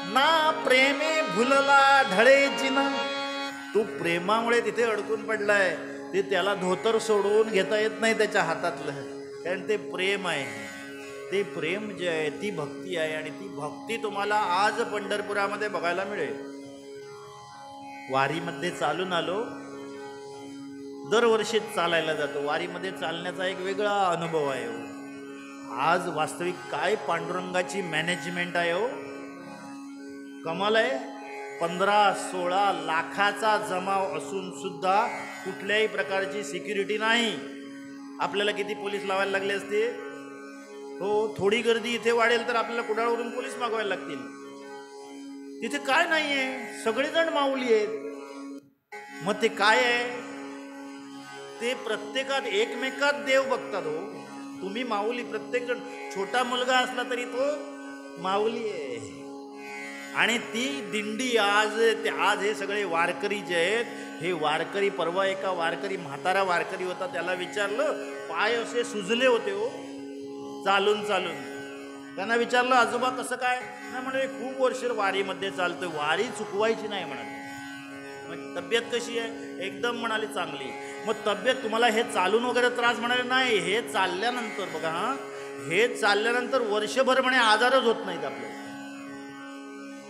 ना प्रेमे भुलला ढळे जिना. तू प्रेमामुळे तिथे अडकून पडलाय. ते त्याला धोतर सोडून घेता येत नाही त्याच्या हातातलं, कारण ते प्रेम आहे. ते प्रेम जे आहे ती भक्ती आहे. आणि ती भक्ती तुम्हाला आज पंढरपुरामध्ये बघायला मिळेल. वारीमध्ये चालून आलो, दरवर्षी चालायला जातो. वारीमध्ये चालण्याचा एक वेगळा अनुभव आहे हो. आज वास्तविक काय पांडुरंगाची मॅनेजमेंट आहे हो, कमाल आहे. 15-16 लाखाचा जमाव असून सुद्धा कुठल्याही प्रकारची सिक्युरिटी नाही. आपल्याला किती पोलीस लावायला लागले असते हो. थोडी गर्दी इथे वाढेल तर आपल्याला कुडाळवरून पोलीस मागवायला लागतील. तिथे काय नाहीये, सगळेजण माऊली आहेत. मग ते काय आहे, ते प्रत्येकात एकमेकात देव बघतात हो. तुम्ही माऊली, प्रत्येक जण, छोटा मुलगा असला तरी तो माऊली आहे. आणि ती दिंडी आज हे सगळे वारकरी जे आहेत, हे वारकरी, परवा एका वारकरी, म्हातारा वारकरी होता, त्याला विचारलं, पाय असे सुजले होते हो चालून चालून. त्यांना विचारलं, आजोबा कसं काय. नाही म्हणे, खूप वर्ष वारीमध्ये चालतोय, वारी चुकवायची नाही म्हणाले. मग तब्येत कशी आहे, एकदम म्हणाली चांगली. मग तब्येत, तुम्हाला हे चालून वगैरे त्रास म्हणाले नाही, हे चालल्यानंतर बघा, हे चालल्यानंतर वर्षभर म्हणे आजारच होत नाहीत आपले.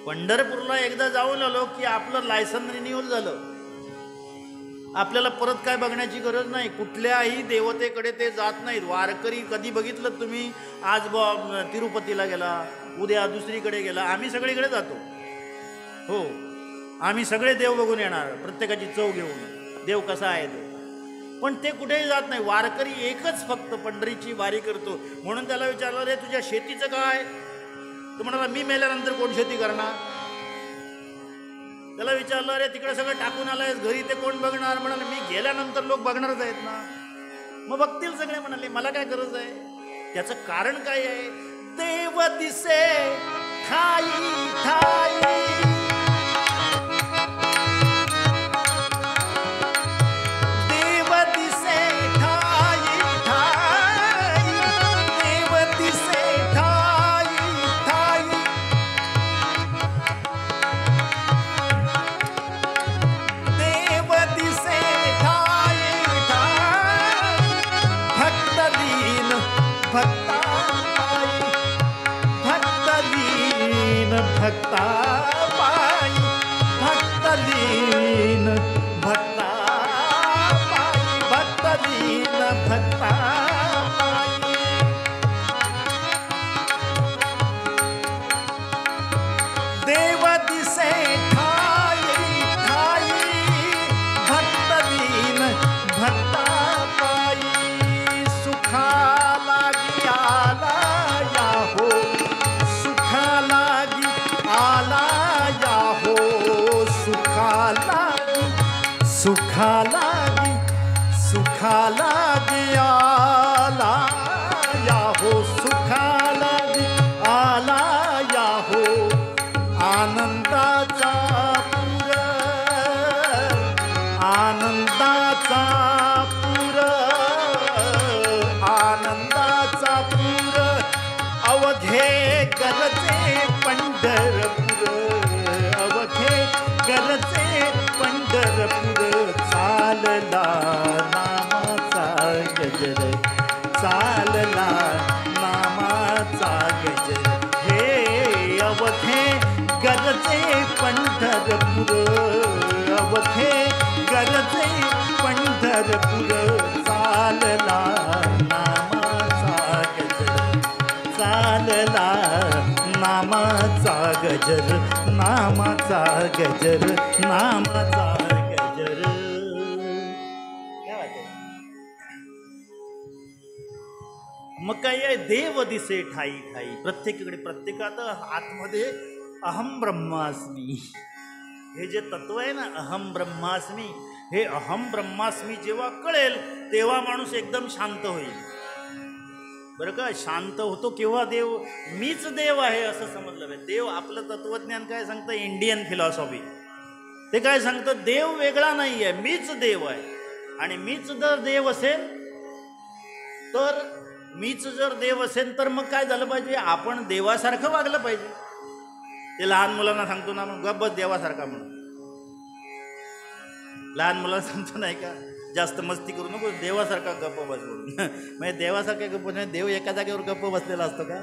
पंढरपूरला एकदा जाऊन आलो की आपलं लायसन रिन्यूअल झालं. आपल्याला परत काय बघण्याची गरज नाही. कुठल्याही देवतेकडे ते जात नाहीत. वारकरी कधी बघितलं तुम्ही, आज तिरुपतीला गेला, उद्या दुसरीकडे गेला, आम्ही सगळीकडे जातो हो. आम्ही सगळे देव बघून येणार, प्रत्येकाची चव घेऊन, देव कसा आहे तो. पण ते कुठेही जात नाही. वारकरी एकच फक्त पंढरीची वारी करतो. म्हणून त्याला विचारलं, रे तुझ्या शेतीचं काय. तो म्हणाला, मी मेल्यानंतर कोण शेती करणार. त्याला विचारलं, अरे तिकडे सगळं टाकून आलाय, घरी ते कोण बघणार. म्हणाले, मी गेल्यानंतर लोक बघणारच आहेत ना. मग बघतील सगळे. म्हणाले, मला काय गरज आहे. त्याचं कारण काय आहे, देव दिसे ठाई ठाई, भक्ता पायी, भक्तलीन भक्ता पायी, भक्तलीन भक्ता पायी. देव दिसे ठाई ठाई, भक्तलीन भक्ता पायी. सुखा लागी आला या हो, सुखा लागी आला या हो, सुखा लागी, सुखा लागी, सुखा लागी आला या हो, सुखा लागी आला या हो. आनंदाचा पूर, आनंदाचा पूर, आनंदाचा पूर, अवघे गरजे पंढरपूर, अवघे गरजे पंढरपूर. चालला नामाचा गजर, चालला नामाचा गजर, हे अवघे गरजे पंढरपूर, अवघे पंढरपूर चालला नामाचा गजर, चालला नामाचा गजर, नामाचा गजर, नामाचा गजर. काय वाटत? मग काय आहे, देव दिसे ठाई ठाई, प्रत्येकाकडे, प्रत्येकात आतमध्ये अहम ब्रह्मास्मी हे जे तत्व आहे ना, अहम ब्रह्मास्मी, हे अहम ब्रह्मास्मी जेव्हा कळेल तेव्हा माणूस एकदम शांत होईल. बरं का, शांत होतो केव्हा? देव मीच देव आहे असं समजलं पाहिजे. देव, आपलं तत्वज्ञान काय सांगतं, इंडियन फिलॉसॉफी, ते काय सांगतं, देव वेगळा नाही आहे, मीच देव आहे. आणि मीच जर देव असेल तर, मीच जर देव असेल तर मग काय झालं पाहिजे, आपण देवासारखं वागलं पाहिजे. ते लहान मुलांना सांगतो ना, मग गप्प बस देवासारखा म्हणून. लहान मुलांना सांगतो नाही का, जास्त मस्ती करू नको, देवासारखा गप्प बस म्हणून. म्हणजे देवासारखा गप्प नाही, देव एका जागेवर गप्प बसलेला असतो का,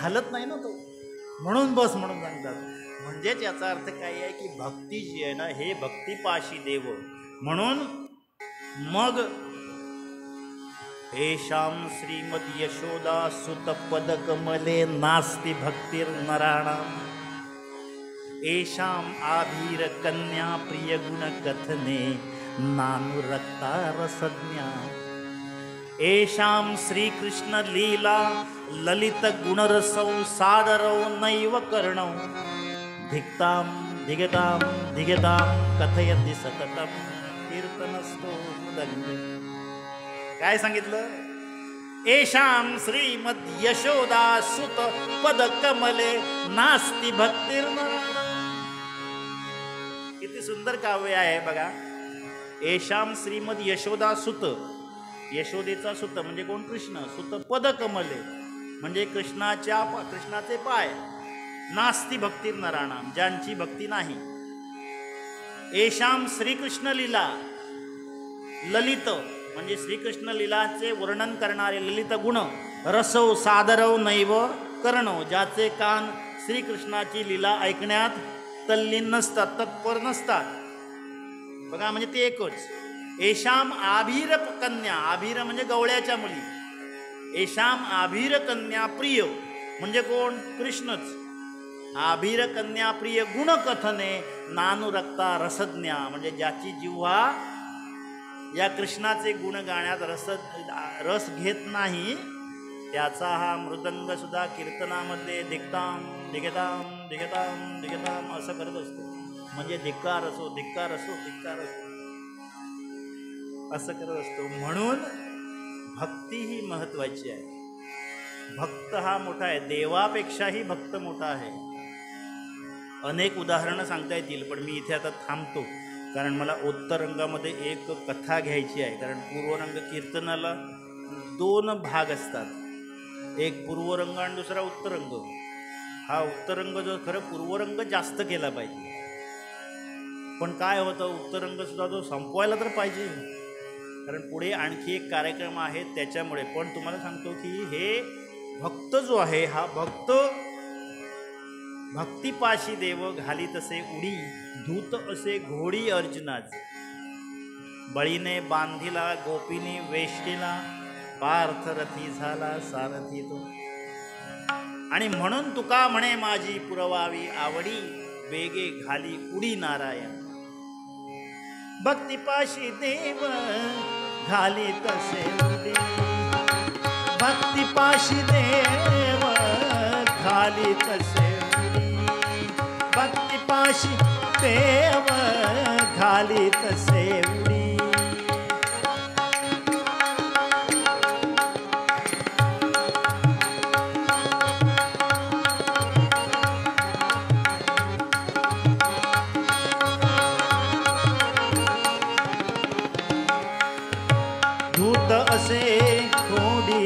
हलत नाही ना तो, म्हणून बस म्हणून सांगतात. म्हणजेच याचा अर्थ काय आहे की भक्ती जी आहे ना, हे भक्तिपाशी देव. म्हणून मग येषां श्रीमद यशोदा सुत पद कमले नास्ति भक्तिर् नराणाम्, येषां आभीर कन्या प्रिय गुण कथने नानुरक्ता रसज्ञा, येषां श्रीकृष्ण लीला ललित गुणरसौ सादरौ नैव कर्णौ, धिक्तां धिगतां धिगतां कथयति सततं कीर्तनस्थो मुदङ्गे. काय सांगितलं, येषां श्रीमद यशोदा सुत पद कमले नास्ति भक्तिर्नराणाम्. किती सुंदर काव्य आहे बघा. येषां श्रीमद यशोदा सुत, यशोदेचा सुत म्हणजे कोण, कृष्ण. सुत पद कमले म्हणजे कृष्णाचे पाय. नास्ति भक्तिर्नराणाम्, ज्यांची भक्ती नाही. येषां श्रीकृष्ण लीला, ललित म्हणजे श्रीकृष्ण लीलाचे वर्णन करणारे ललित गुण, रसव सादरव नैव करणव, ज्याचे कान श्रीकृष्णाची लीला ऐकण्यात तल्लीन नसतात, तत्पर नसतात. बघा, म्हणजे ते एकच. येषां आभीर कन्या, आभीर म्हणजे गवळ्याच्या मुली. येषां आभीर कन्या प्रिय म्हणजे कोण, कृष्णच. आभीर कन्या प्रिय गुण कथने नानुरक्ता रसज्ञा म्हणजे ज्याची जिव्हा या कृष्णाचे गुण गाण्यात रस घेत नाही, त्याचा हा मृदंग सुद्धा कीर्तनामध्ये धिक्ताम धिगताम धिगताम धिगताम असं करत असतो. म्हणजे धिक्कार असो, धिक्कार असो, धिक्कार असो असं करत असतो. म्हणून भक्ती ही महत्वाची आहे. भक्त हा मोठा आहे, देवापेक्षाही भक्त मोठा आहे. अनेक उदाहरणं सांगता येतील, पण मी इथे आता थांबतो, कारण मला उत्तरंगामध्ये एक कथा घ्यायची आहे. कारण पूर्वरंग कीर्तनाला 2 भाग असतात, एक पूर्वरंग आणि दुसरा उत्तरंग. हा उत्तरंग जो खरं पूर्वरंग जास्त केला पाहिजे, पण काय होतं, उत्तरंग सुद्धा तो संपवायला तर पाहिजे, कारण पुढे आणखी एक कार्यक्रम आहे त्याच्यामुळे. पण तुम्हाला सांगतो की हे भक्त जो आहे, हा भक्त भक्तिपाशी देव घाली तसे उडी, धूत असे घोडी अर्जुनाचे. बळीने बांधिला गोपीने वेष्टीला, पार्थ रथी झाला सारथी तो. आणि म्हणून तुका म्हणे माझी पुरवावी आवडी, वेगे घाली उडी नारायण. भक्तिपाशी देव घाली तसे उडी, भक्तिपाशी देव घाली तसे उडी, भक्तिपाशी देव घाली तसे उडी. धूत असे घोडी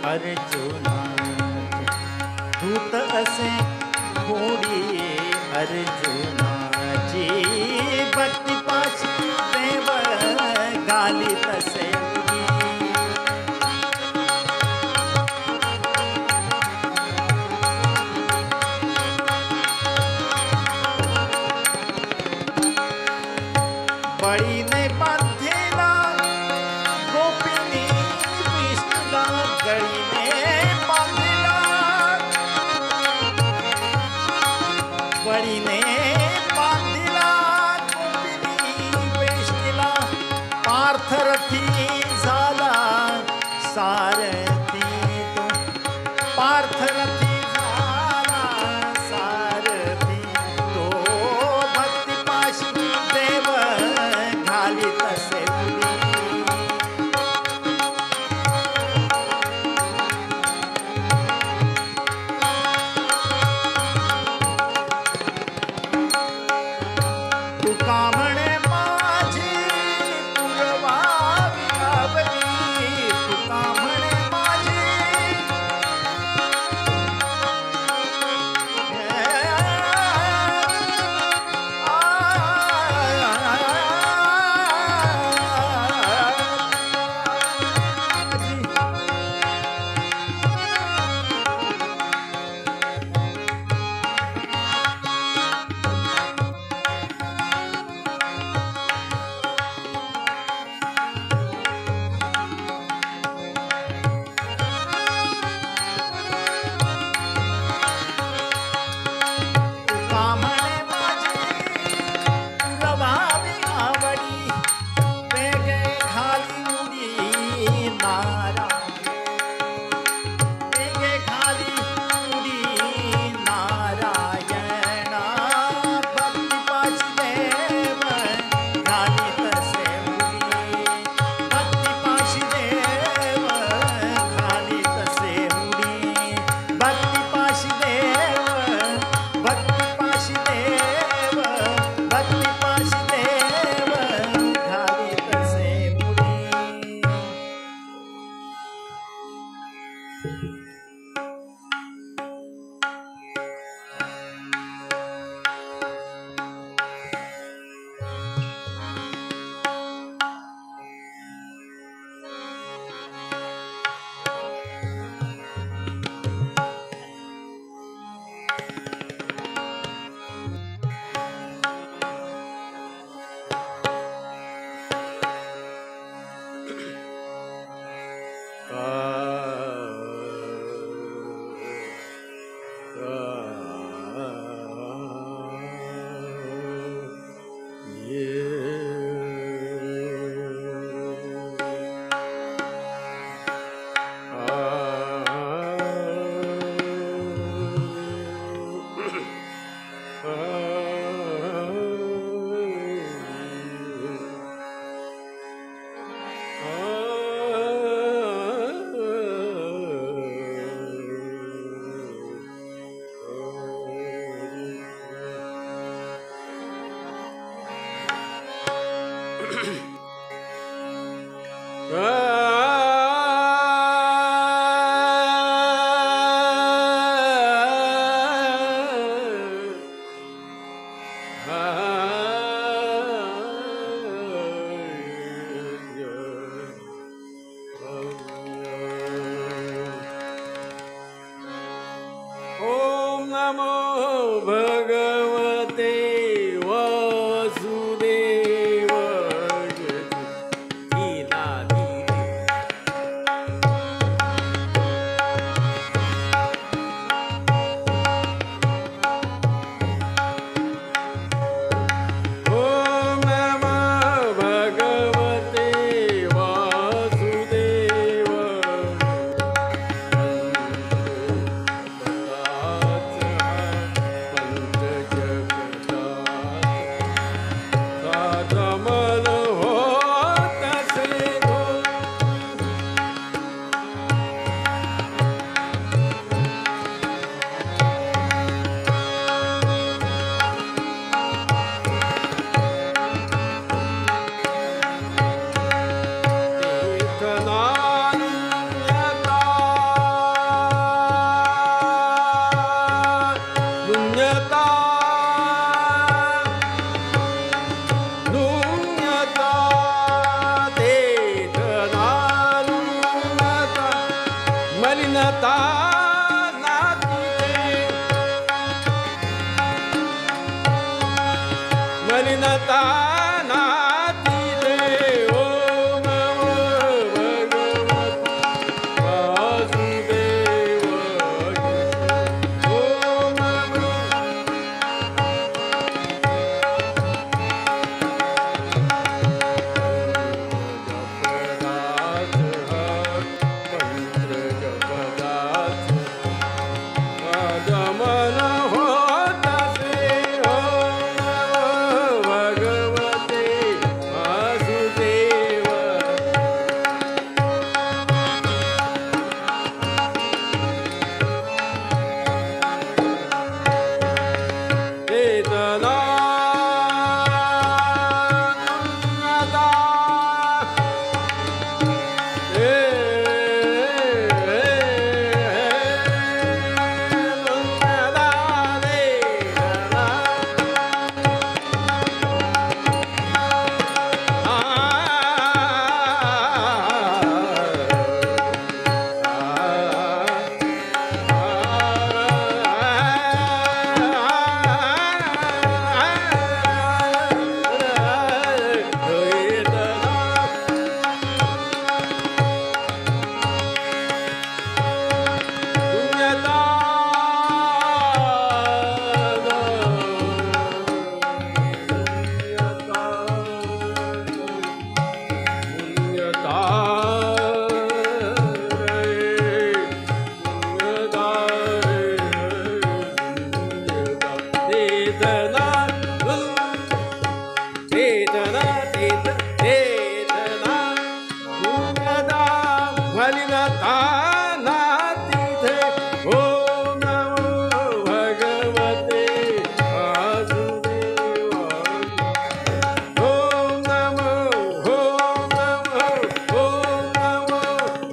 अर्जुनाची, धूत असे घोडी अर्जुनाची, भक्तिपाशी देव घाली तसे उडी. बळीने बांधलेला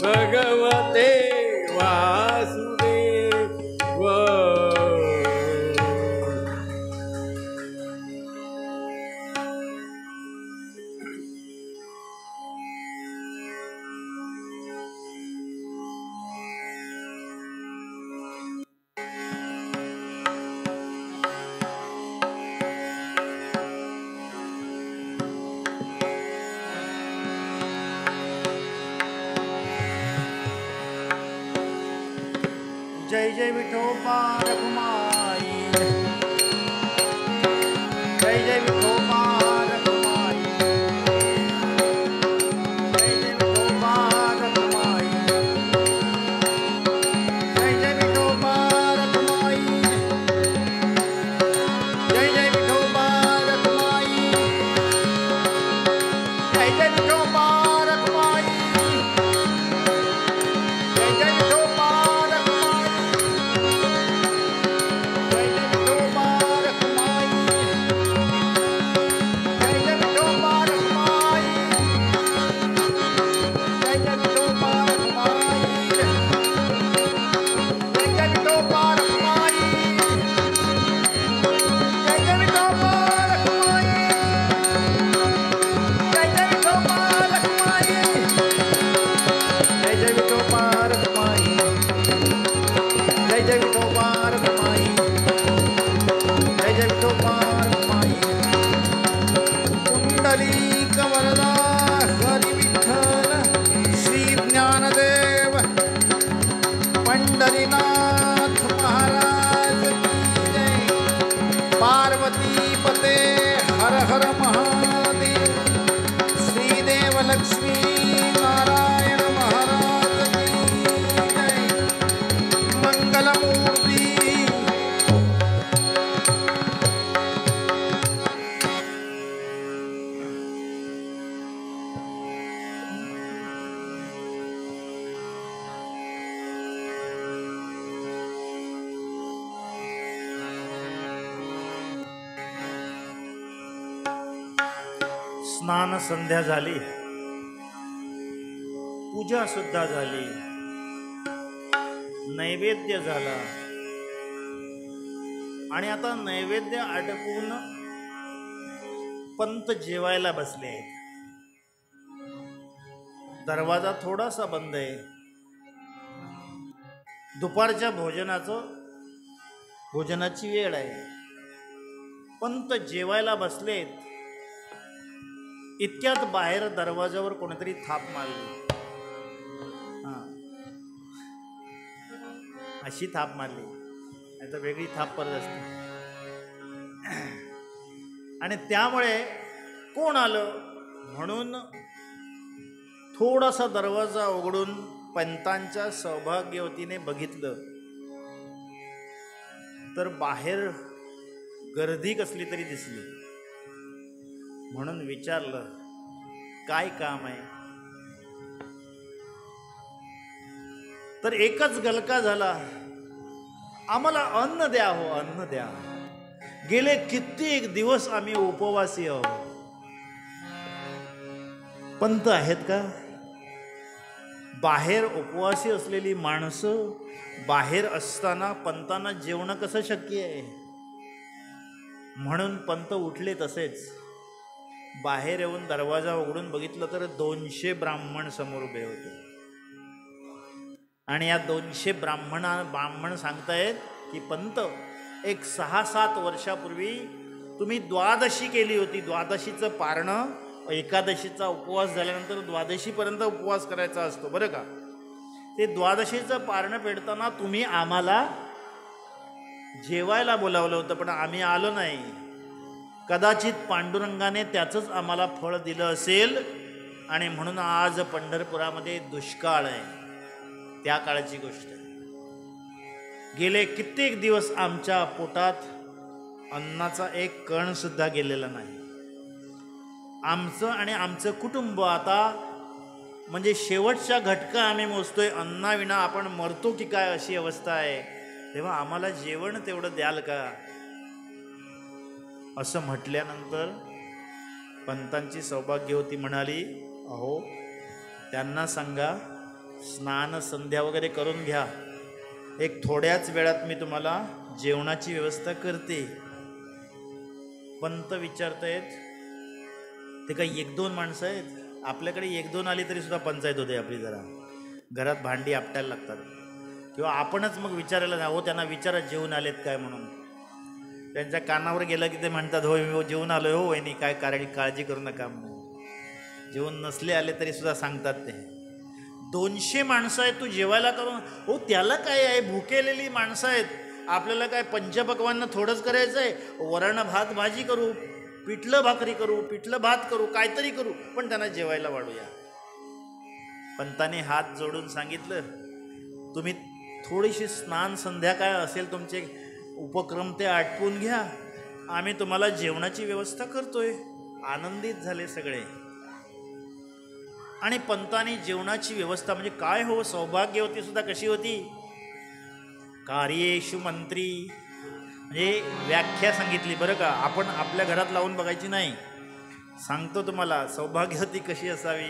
भगवते वा जय जय विठोबा रखुमाई, जय जय विठोबा रखुमाई, जय जय विठोबा रखुमाई, जय जय विठोबा रखुमाई, जय जय विठोबा रखुमाई, जय जय विठोबा रखुमाई, जय जय विठोबा पंढरीनाथ महाराज की जय। पार्वती पते हर हर महादेव। श्रीदेव लक्ष्मी नारायण महाराज की जय। मंगलमूर्ती। स्नान संध्या झाली, पूजा सुद्धा झाली, नैवेद्य झाला आणि आता नैवेद्य आटपून पंत जेवायला बसले आहेत. दरवाजा थोडासा बंद आहे. दुपारच्या भोजनाची वेळ आहे. पंत जेवायला बसलेत. इतक्यात बाहेर दरवाजावर कोणीतरी थाप मारली. अशी थाप मारली, नाही तर वेगळी थाप परत असते. आणि त्यामुळे कोण आलं म्हणून थोडासा दरवाजा उघडून पंतांच्या सौभाग्यवतीने बघितलं तर बाहेर गर्दी कसली तरी दिसली. म्हणून विचारलं, काय काम आहे? तर एकच गलका झाला, आम्हाला अन्न द्या हो, अन्न द्या. गेले कित्येक दिवस आम्ही उपवासी आहोत. पंत आहेत का? बाहेर उपवासी असलेली माणसं बाहेर असताना पंतांना जेवणं कसं शक्य आहे? म्हणून पंत उठले. तसेच बाहेर येऊन दरवाजा उघडून बघितलं तर 200 ब्राह्मण समोर उभे होते. आणि या 200 ब्राह्मण सांगतायत की पंत, एक 6-7 वर्षापूर्वी तुम्ही द्वादशी केली होती. द्वादशीचं पारणं, एकादशीचा उपवास झाल्यानंतर द्वादशीपर्यंत उपवास करायचा असतो बरं का. ते द्वादशीचं पारणं फेडताना तुम्ही आम्हाला जेवायला बोलावलं होतं, पण आम्ही आलो नाही. कदाचित पांडुरंगाने त्याचंच आम्हाला फळ दिलं असेल आणि म्हणून आज पंढरपुरामध्ये दुष्काळ आहे. त्या काळाची गोष्ट आहे. गेले कित्येक दिवस आमच्या पोटात अन्नाचा एक कण सुद्धा गेलेला नाही. आमचं आणि आमचं कुटुंब आता म्हणजे शेवटच्या घटका आम्ही मोजतोय. अन्नाविना आपण मरतो की काय अशी अवस्था आहे. तेव्हा आम्हाला जेवण तेवढं द्याल का? असं म्हटल्यानंतर पंतांची सौभाग्यवती म्हणाली, अहो त्यांना सांगा स्नान संध्या वगैरे करून घ्या. एक थोड्याच वेळात मी तुम्हाला जेवणाची व्यवस्था करते. पंत विचारतायत, ते काही 1-2 माणसं आहेत? आपल्याकडे 1-2 आली तरी सुद्धा पंचायत होते आपली. जरा घरात भांडी आपटायला लागतात. किंवा आपणच मग विचारायला हो, त्यांना विचारा जेवून आलेत काय म्हणून. त्यांच्या कानावर गेलं की ते म्हणतात, हो मी जेवून आलोय हो वहिनी, काय काळजी करू नका म्हणून. जेवून नसले आले तरी सुद्धा सांगतात ते. 200 माणसं आहेत, तू जेवायला करून हो त्याला काय आहे, भुकेलेली माणसं आहेत, आपल्याला काय पंचपक्वान्न थोडंच करायचं आहे, वरण भात भाजी करू, पिठलं भाकरी करू, पिठलं भात करू, काहीतरी करू, पण त्यांना जेवायला वाढूया. पंताने हात जोडून सांगितलं, तुम्ही थोडीशी स्नान संध्याकाळ असेल तुमचे उपक्रम ते आटपून घ्या, आम्ही तुम्हाला जेवणाची व्यवस्था करतोय. आनंदित झाले सगळे. आणि पंतांनी जेवणाची व्यवस्था म्हणजे काय हो, सौभाग्यवती सुद्धा कशी होती, कार्येषु मंत्री म्हणजे व्याख्या सांगितली बरं का, आपण आपल्या घरात लावून बघायची नाही, सांगतो तुम्हाला सौभाग्यवती कशी असावी.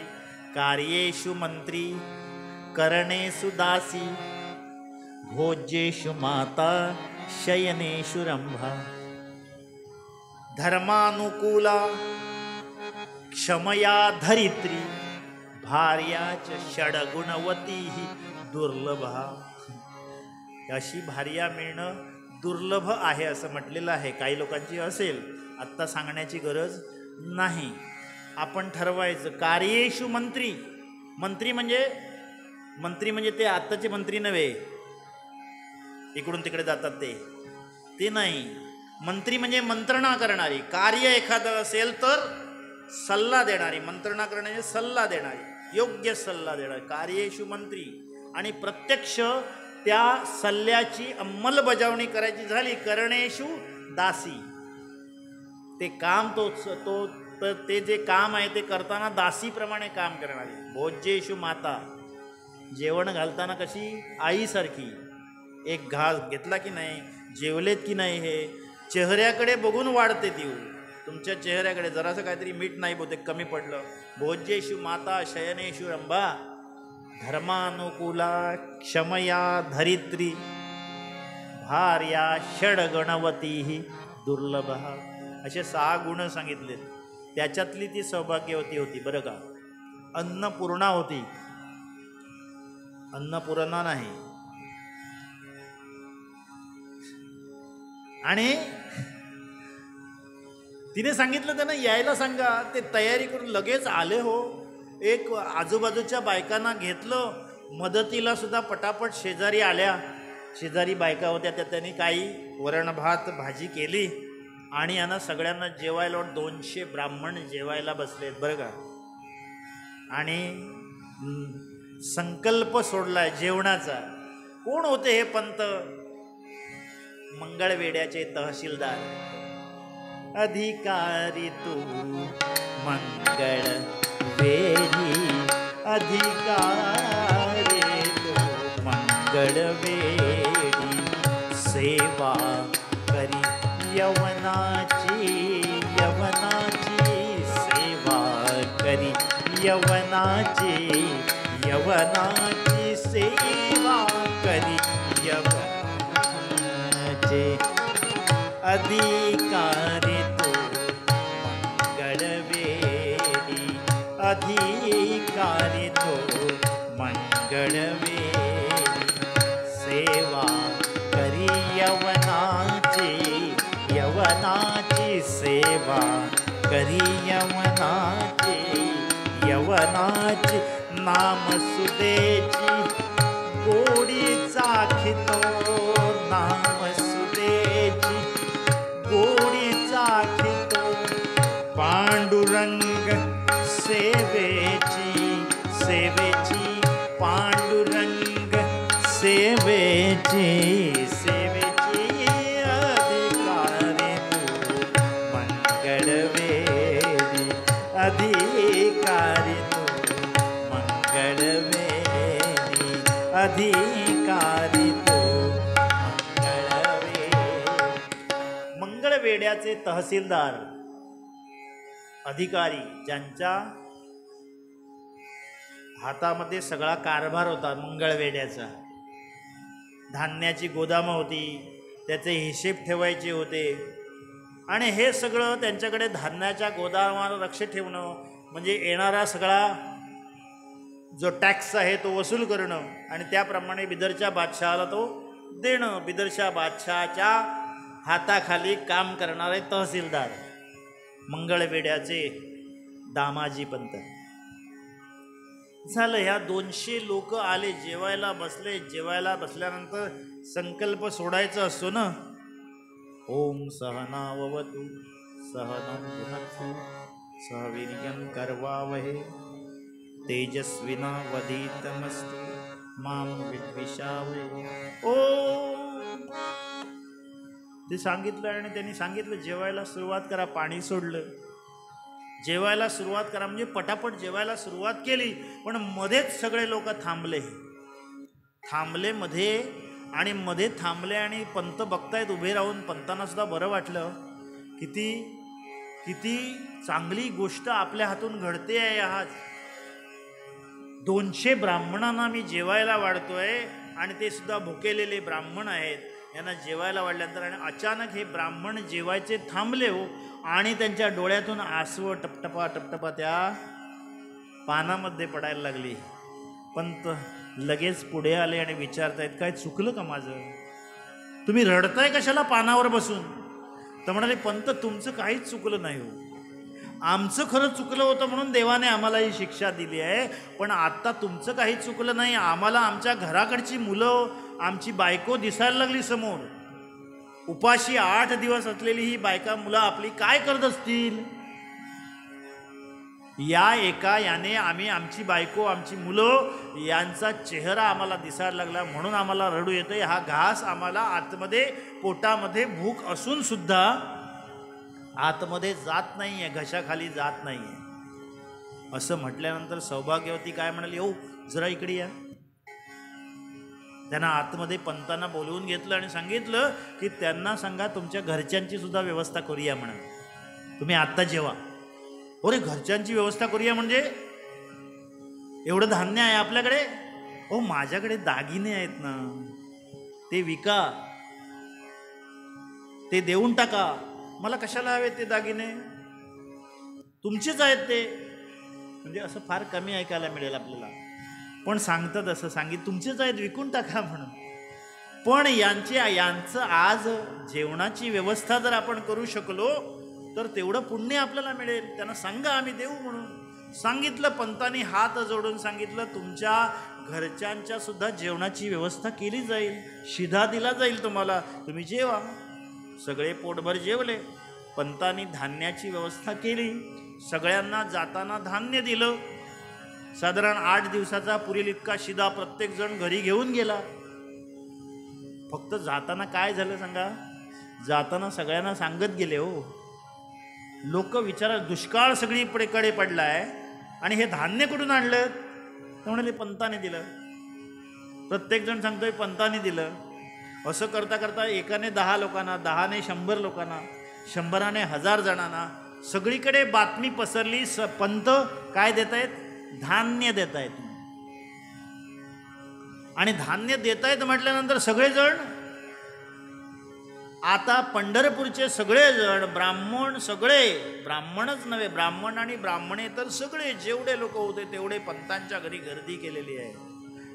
कार्येषु मंत्री, करणेषु दासी, भोज्येषु माता, शयनेषु रंभा, धर्मानुकूला, क्षमया धरित्री, भार्याच षडगुणवती ही दुर्लभा. अशी भार्या मिळणं दुर्लभ आहे असं म्हटलेलं आहे. काही लोकांची असेल, आत्ता सांगण्याची गरज नाही. आपण ठरवायचं. कार्येषु मंत्री, मंत्री म्हणजे ते आत्ताचे मंत्री नव्हे, इकडून तिकडे जातात ते नाही. मंत्री म्हणजे मंत्रणा करणारी, कार्य एखादं असेल तर सल्ला देणारी, मंत्रणा करणारी सल्ला देणारी, योग्य सल्ला देणारी, कार्येषु मंत्री. आणि प्रत्यक्ष त्या सल्ल्याची अंमलबजावणी करायची झाली, करणेषु दासी. ते काम ते जे काम आहे ते करताना दासीप्रमाणे काम करणारी. भोज्येषु माता, जेवण घालताना कशी आईसारखी, एक घास घेतला की नाही, जेवलेत की नाही हे चेहऱ्याकडे बघून वाढते ती. तुमच्या चेहऱ्याकडे जरासं काहीतरी मीठ नाही बहुतेक कमी पडलं. भोज्येषु माता, शयनेषु रंभा, धर्मानुकूला, क्षमया धरित्री, भार्या षडगणवती ही दुर्लभ. असे 6 गुण सांगितले. त्याच्यातली ती सौभाग्यवती होती बरं का. अन्नपूर्णा होती, अन्नपूर्णा नाही. आणि तिने सांगितलं त्यांना यायला सांगा, ते तयारी करून लगेच आले हो. एक आजूबाजूच्या बायकांना घेतलं मदतीला सुद्धा, पटापट शेजारी आल्या, शेजारी बायका होत्या त्या, त्यांनी काही वरण भात भाजी केली आणि यांना सगळ्यांना जेवायला 200 ब्राह्मण जेवायला बसलेत बरं का. आणि संकल्प सोडलाय जेवणाचा. कोण होते हे पंत? मंगळवेड्याचे तहसीलदार. अधिकारी तू मंगळ वेडी, अधिकारी तू मंगळ वेडी, सेवा करी यवनाची, यवनाची सेवा करी, यवनाची, यवनाची सेवा करी, यवनाचे अधिकारी तो मंगळवेडी, अधिकारी तो मंगळवेडी, सेवा करी यवनाची, यवनाची सेवा करी यवनाची, यवनाची नामसुदेची गोडी चाखितो, नामसुदेची गोडी चाखितो, पांडुरंग सेवेची, सेवेची पांडुरंग सेवेची, सेवेची अधिकारी तू मंगळवेडी, अधिकारी तू मंगळवेडी, अधिकारी तू मंगळवेडी. मंगळवेड्याचे तहसीलदार, अधिकारी, ज्यांच्या हातामध्ये सगळा कारभार होता मंगळवेड्याचा. धान्याची गोदामं होती, त्याचे हिशेब ठेवायचे होते. आणि हे सगळं त्यांच्याकडे धान्याच्या गोदामावर लक्ष ठेवणं म्हणजे येणारा सगळा जो टॅक्स आहे तो वसूल करणं आणि त्याप्रमाणे बिदरच्या बादशहाला तो देणं. बिदरच्या बादशहाच्या हाताखाली काम करणारे तहसीलदार मंगळवेड्याचे दामाजी पंत. झालं. ह्या 200 लोक आले, जेवायला बसले. जेवायला बसल्यानंतर संकल्प सोडायचा असतो ना. ओम सहनाववतु सहनं भुनक्तु सह वीर्यं करवावहे तेजस्विनावधीतमस्तु मां विद्विषावहे. ओ ते सांगितलं आणि त्यांनी सांगितलं जेवायला सुरुवात करा. पाणी सोडलं. जेवायला सुरुवात करा म्हणजे पटापट जेवायला सुरुवात केली. पण मध्येच सगळे लोक थांबले मध्ये थांबले आणि पंत बघतायत उभे राहून. पंतांना सुद्धा बरं वाटलं. किती चांगली गोष्ट आपल्या हातून घडते आहे. आज 200 ब्राह्मणांना मी जेवायला वाढतोय आणि ते सुद्धा भुकेलेले ब्राह्मण आहेत. यांना जेवायला वाढल्यानंतर आणि अचानक हे ब्राह्मण जेवायचे थांबले हो. आणि त्यांच्या डोळ्यातून आसवं टपटपा त्या पानामध्ये पडायला लागली. पंत लगेच पुढे आले आणि विचारतायत काय चुकलं का माझं? तुम्ही रडताय कशाला पानावर बसून? तर म्हणाले पंत तुमचं काहीच चुकलं नाही हो. आमचं खरं चुकलं होतं म्हणून देवाने आम्हाला ही शिक्षा दिली आहे. पण आता तुमचं काही चुकलं नाही. आम्हाला आमच्या घराकडची मुलं, आमची बायको दिसायला लागली समोर. उपाशी 8 दिवस असलेली ही बायका मुलं आपली काय करत असतील? याने आम्ही आमची बायको, आमची मुलं यांचा चेहरा आम्हाला दिसायला लागला म्हणून आम्हाला रडू येतोय. हा घास आम्हाला आतमध्ये पोटामध्ये भूक असून सुद्धा आतमध्ये जात नाहीये, घशाखाली जात नाहीये. असं म्हटल्यानंतर सौभाग्यवती काय म्हणाली, ओ जरा इकडे या. त्यांना आतमध्ये पंतांना बोलवून घेतलं आणि सांगितलं की त्यांना सांगा तुमच्या घरच्यांची सुद्धा व्यवस्था करूया म्हणा. तुम्ही आत्ता जेवा. अरे घरच्यांची व्यवस्था करूया म्हणजे एवढं धान्य आहे आपल्याकडे? ओ माझ्याकडे दागिने आहेत ना, ते विका, ते देऊन टाका. मला कशाला हवे ते दागिने? तुमचेच आहेत ते. म्हणजे असं फार कमी ऐकायला मिळेल आपल्याला. पण सांगतात असं तुमचेच आहेत, विकून टाका म्हणून. पण यांचं आज जेवणाची व्यवस्था जर आपण करू शकलो तर तेवढं पुण्य आपल्याला मिळेल. त्यांना सांगा आम्ही देऊ म्हणून सांगितलं. पंतांनी हात जोडून सांगितलं तुमच्या घरच्यांच्या सुद्धा जेवणाची व्यवस्था केली जाईल, शिधा दिला जाईल तुम्हाला, तुम्ही जेवा. सगळे पोटभर जेवले. पंतांनी धान्याची व्यवस्था केली. सगळ्यांना जाताना धान्य दिलं. साधारण 8 दिवसाचा पुरेल इतका शिदा प्रत्येक जण घरी घेऊन गेला. फक्त जाताना काय झालं सांगा? जाताना सगळ्यांना सांगत गेले हो. लोक विचारा दुष्काळ सगळीकडे पडलाय आणि हे धान्य कुठून आणलं? तर म्हणाले पंताने दिलं. प्रत्येक जण सांगतोय पंताने दिलं. असं करता करता एकाने 10 लोकांना, 10ने 100 लोकांना, 100ने 1000 जणांना सगळीकडे बातमी पसरली. पंत काय देत आहेत? धान्य देत आहेत. आणि धान्य देत आहेत म्हटल्यानंतर सगळेजण, आता पंढरपूरचे सगळेजण ब्राह्मण, सगळे ब्राह्मणच नव्हे, ब्राह्मण आणि ब्राह्मणे तर सगळे जेवढे लोक होते तेवढे पंतांच्या घरी गर्दी केलेली आहे.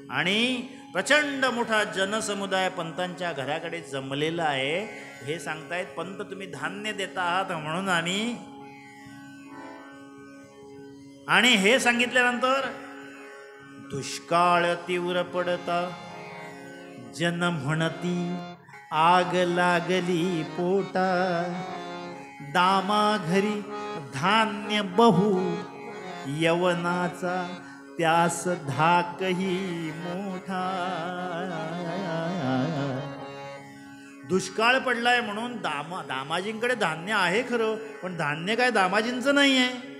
आणि प्रचंड मोठा जनसमुदाय पंतांच्या घराकडे जमलेला आहे. हे सांगतायत पंत तुम्ही धान्य देता आहात म्हणून आम्ही. आणि हे सांगितल्यानंतर दुष्काळ तीव्र पडता जन म्हणती आग लागली पोटा, दामा घरी धान्य बहु यवनाचा त्यास धाकही मोठा. दुष्काळ पडलाय म्हणून दामाजींकडे धान्य आहे खरं, पण धान्य काय दामाजींचं नाही आहे.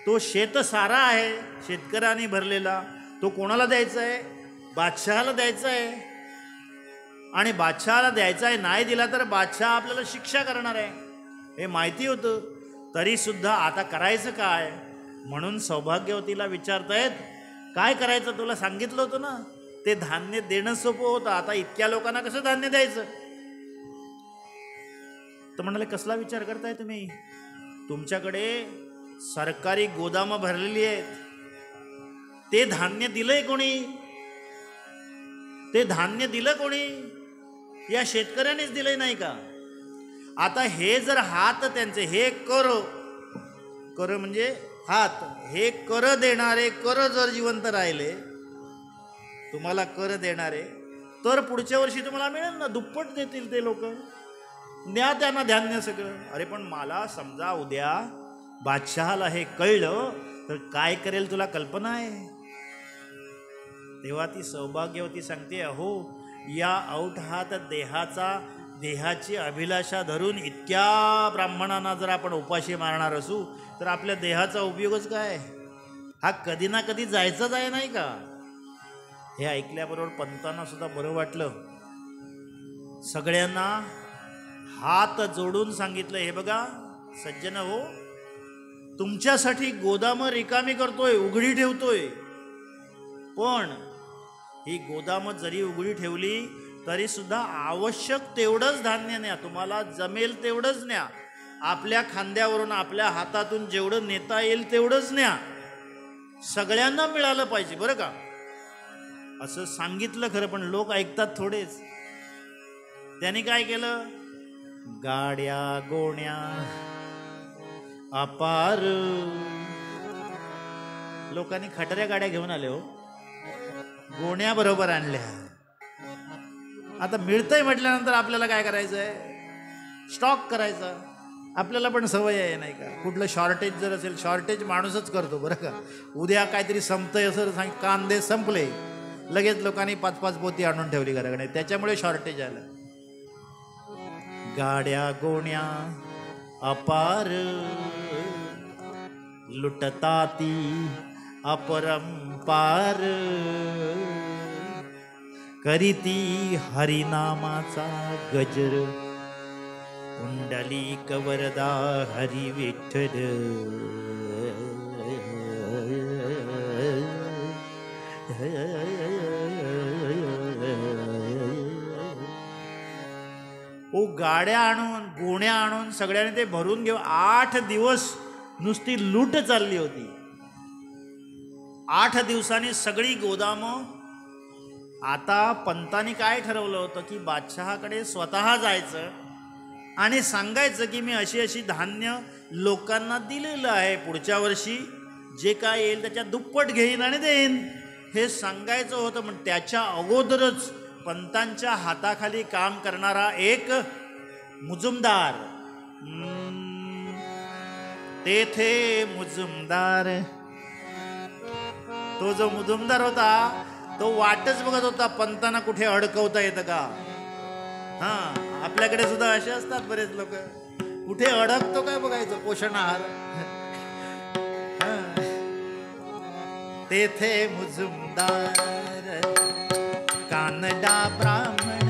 तो शेतसारा आहे शेतकऱ्यांनी भरलेला. तो कोणाला द्यायचा आहे? बादशहाला द्यायचा आहे. आणि बादशहाला द्यायचा आहे, नाही दिला तर बादशाह आपल्याला शिक्षा करणार आहे हे माहिती होतं. तरी सुद्धा आता करायचं काय? म्हणून सौभाग्यवतीला विचारतायत काय करायचं? तुला सांगितलं होतं ना ते धान्य देणं सोपं होतं, आता इतक्या लोकांना कसं धान्य द्यायचं? तर म्हणाले कसला विचार करताय तुम्ही? तुमच्याकडे सरकारी गोदामं भरलेली आहेत. ते धान्य दिलंय कोणी? ते धान्य दिलं कोणी? या शेतकऱ्यानेच दिलंय नाही का? आता हे जर हात त्यांचे, हे कर म्हणजे हात हे कर देणारे, कर जर जिवंत राहिले, तुम्हाला कर देणारे, तर पुढच्या वर्षी तुम्हाला मिळेल ना, दुप्पट देतील ते लोक. द्या त्यांना धान्य सगळं. अरे पण मला समजा उद्या बादशहाला हे कळलं तर काय करेल तुला कल्पना आहे? तेव्हा ती सौभाग्यवती सांगते, अहो या औटहात देहाची अभिलाषा धरून इतक्या ब्राह्मणांना जर आपण उपाशी मारणार असू तर आपल्या देहाचा उपयोगच काय? हा कधी ना कधी जायचाच आहे नाही का? हे ऐकल्याबरोबर पंतांना सुद्धा बरं वाटलं. सगळ्यांना हात जोडून सांगितलं, हे बघा सज्जन हो, तुमच्यासाठी गोदामं रिकामी करतोय, उघडी ठेवतोय, पण ही गोदामं जरी उघडी ठेवली तरी सुद्धा आवश्यक तेवढंच धान्य न्या, तुम्हाला जमेल तेवढंच न्या, आपल्या खांद्यावरून आपल्या हातातून जेवढं नेता येईल तेवढंच न्या, सगळ्यांना मिळालं पाहिजे बरं का. असं सांगितलं खरं, पण लोक ऐकतात थोडेच. त्यांनी काय केलं? गाड्या गोण्या अपार, लोकांनी खटऱ्या गाड्या घेऊन आले हो, गोण्या बरोबर आणल्या. आता मिळतंय म्हटल्यानंतर आपल्याला काय करायचंय? स्टॉक करायचा. आपल्याला पण सवय आहे नाही का, कुठलं शॉर्टेज जर असेल, शॉर्टेज माणूसच करतो बरं का. उद्या काहीतरी संपतंय असं सांग, कांदे संपले, लगेच लोकांनी 5-5 पोती आणून ठेवली घराकडे, त्याच्यामुळे शॉर्टेज आलं. गाड्या गोण्या अपार लुटताती अपरंपार, करीती हरिनामाचा गजर, कुंडलिक वरदा हरी विठ्ठल. ओ गाड्या आणून गोण्या आणून सगळ्यांनी ते भरून घेऊ. 8 दिवस नुसती लूट चालली होती. 8 दिवसांनी सगळी गोदामं. आता पंतांनी काय ठरवलं होतं की बादशहाकडे स्वतः जायचं आणि सांगायचं की मी अशी अशी धान्य लोकांना दिलेलं आहे, पुढच्या वर्षी जे काय येईल त्याच्या दुप्पट घेईन आणि देईन, हे सांगायचं होतं. पण त्याच्या अगोदरच पंतांच्या हाताखाली काम करणारा एक मुजुमदार, तेथे मुजुमदार, तो जो मुजुमदार होता तो वाटच बघत होता पंतांना कुठे अडकवता येतं का. हा, आपल्याकडे सुद्धा असे असतात बरेच लोक, कुठे अडकतो काय बघायचं, पोषण आहार. तेथे मुजुमदार कानडा ब्राह्मण,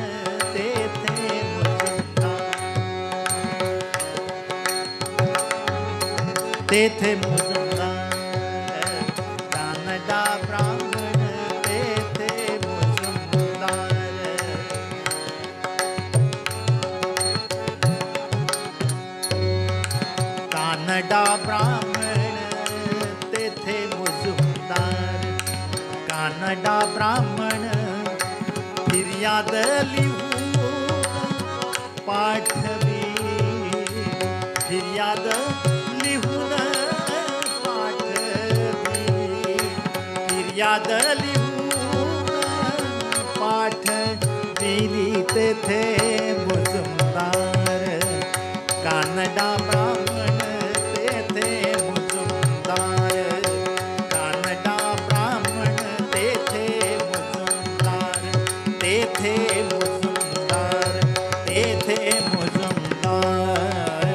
तेथे मुजुमदार, तेथे मुजुमदार कानडा ब्राह्मण, तेथे मुजुमदार. कानडा ब्राह्मण तेथे मुजुमदार, कानडा ब्राह्मण फिर्याद लिहून पाठवी, फिर्याद लिहून पाठवी, फिर्याद लिहून पाठविली, तेथे मुजुमदार कानडा ब्राह्मण, तेथे मुजुमदार कानडा ब्राह्मण, तेथे मुजुमदार, तेथे मुजुमदार, तेथे मुजुमदार.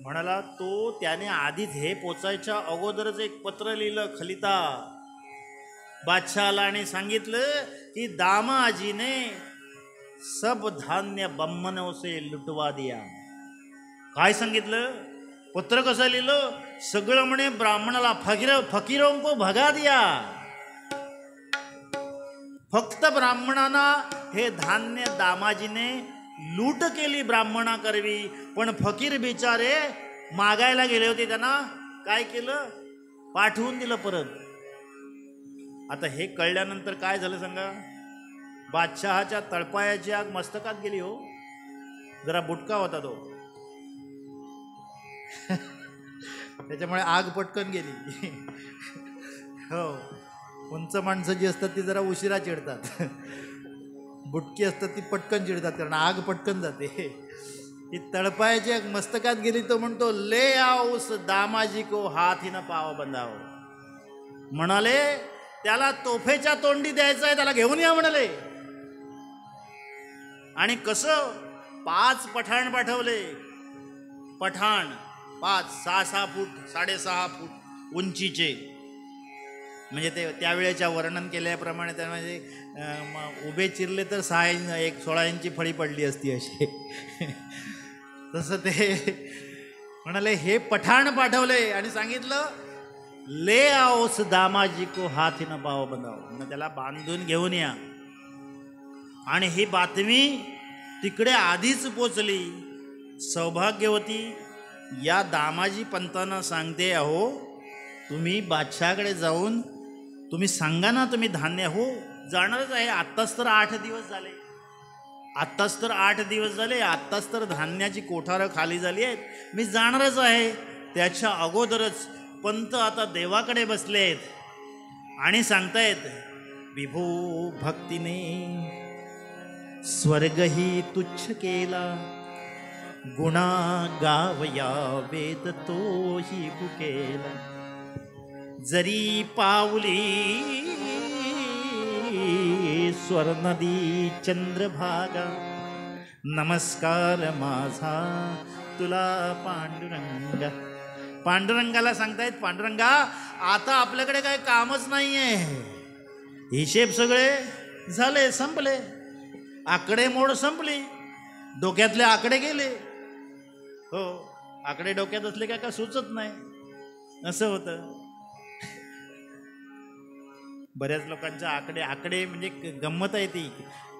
म्हणाला तो, त्याने आधीच हे पोचायच्या अगोदरच एक पत्र लिहिलं खलिता बादशाहला आणि सांगितलं की दामाजीने सब धान्य बम्मनों से लुटवा दिया. काय सांगितलं? पत्र कसं लिहिलं? सगळं म्हणे ब्राह्मणाला, फकीरों को भगा दिया. फक्त ब्राह्मणांना हे धान्य दामाजीने लूट केली ब्राह्मणाकरवी, पण फकीर बिचारे मागायला गेले होते, त्यांना काय केलं? पाठवून दिलं परत. आता हे कळल्यानंतर काय झालं सांगा? बादशहाच्या तळपायाची आग मस्तकात गेली हो. जरा बुटका होता तो. त्याच्यामुळे आग पटकन गेली. हो, उंच माणसं जी असतात ती जरा उशिरा चिडतात, बुटकी असतात ती पटकन चिडतात, कारण आग पटकन जाते. ती तळपायाची मस्तकात गेली तो म्हणतो, ले आओ उस दामाजी को हात ही न पाव बंधाव. म्हणाले त्याला तोफेच्या तोंडी द्यायचं आहे, त्याला घेऊन या म्हणाले. आणि कसं 5 पठाण पाठवले. पठाण 5, 6 फूट 6.5 फूट उंचीचे, म्हणजे ते त्यावेळेच्या वर्णन केल्याप्रमाणे त्यामध्ये उभे चिरले तर 16 इंची फळी पडली असती अशी. तसं ते म्हणाले हे पठाण पाठवले आणि सांगितलं, ले आओस दामाजी को हाती न पाव बंधाव, मग त्याला बांधून घेऊन या. आणि ही बातमी तिकडे आधीच पोचली. सौभाग्यवती या दामाजी पंतांना सांगते, अहो तुम्ही बादशाहकडे जाऊन तुम्ही सांगा ना, तुम्ही धान्य. हो जाणारच आहे, आत्ताच तर 8 दिवस झाले, आत्ताच तर 8 दिवस झाले, आत्ताच तर धान्याची कोठारं खाली झाली आहेत, मी जाणारच आहे. त्याच्या अगोदरच पंत आता देवाकडे बसले आहेत आणि सांगतायत, विभू भक्तीने स्वर्गही तुच्छ केला, गुणा गावया वेद तोही भुकेला, जरी पावली स्वर्णदी चंद्रभागा, नमस्कार माझा तुला पांडुरंगा. पांडुरंगाला सांगतायत, पांडुरंगा आता आपल्याकडे काही कामच नाहीये, हिशेब सगळे झाले, संपले, आकडेमोड संपली, डोक्यातले आकडे गेले. हो, आकडे डोक्यात असले काय सुचत नाही, असं होतं. बऱ्याच लोकांच्या आकडे म्हणजे गंमत आहे ती.